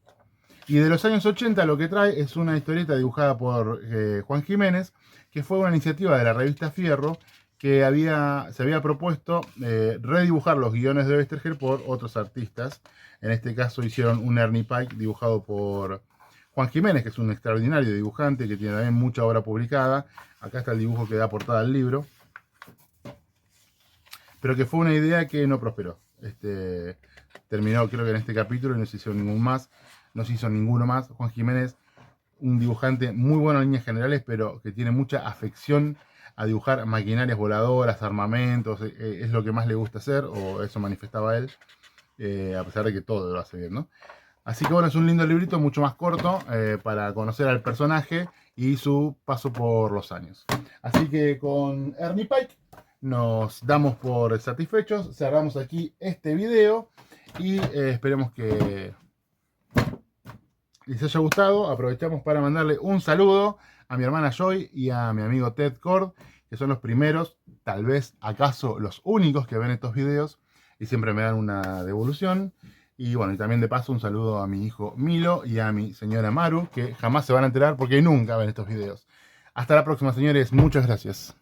Y de los años 80 lo que trae es una historieta dibujada por Juan Jiménez, que fue una iniciativa de la revista Fierro, que se había propuesto redibujar los guiones de Oesterheld por otros artistas. En este caso hicieron un Ernie Pike dibujado por Juan Jiménez, que es un extraordinario dibujante, que tiene también mucha obra publicada. Acá está el dibujo que da portada al libro. Pero que fue una idea que no prosperó. Terminó creo que en este capítulo y no se hizo ningún más. No se hizo ninguno más. Juan Jiménez, un dibujante muy bueno en líneas generales, pero que tiene mucha afección a dibujar maquinarias voladoras, armamentos. Es lo que más le gusta hacer, o eso manifestaba él, a pesar de que todo lo hace bien, ¿no? Así que bueno, es un lindo librito, mucho más corto, para conocer al personaje y su paso por los años. Así que con Ernie Pike nos damos por satisfechos, cerramos aquí este video y esperemos que les haya gustado. Aprovechamos para mandarle un saludo a mi hermana Joy y a mi amigo Ted Cord, que son los primeros, tal vez acaso los únicos que ven estos videos y siempre me dan una devolución. Y bueno, y también de paso un saludo a mi hijo Milo y a mi señora Maru, que jamás se van a enterar porque nunca ven estos videos. Hasta la próxima, señores. Muchas gracias.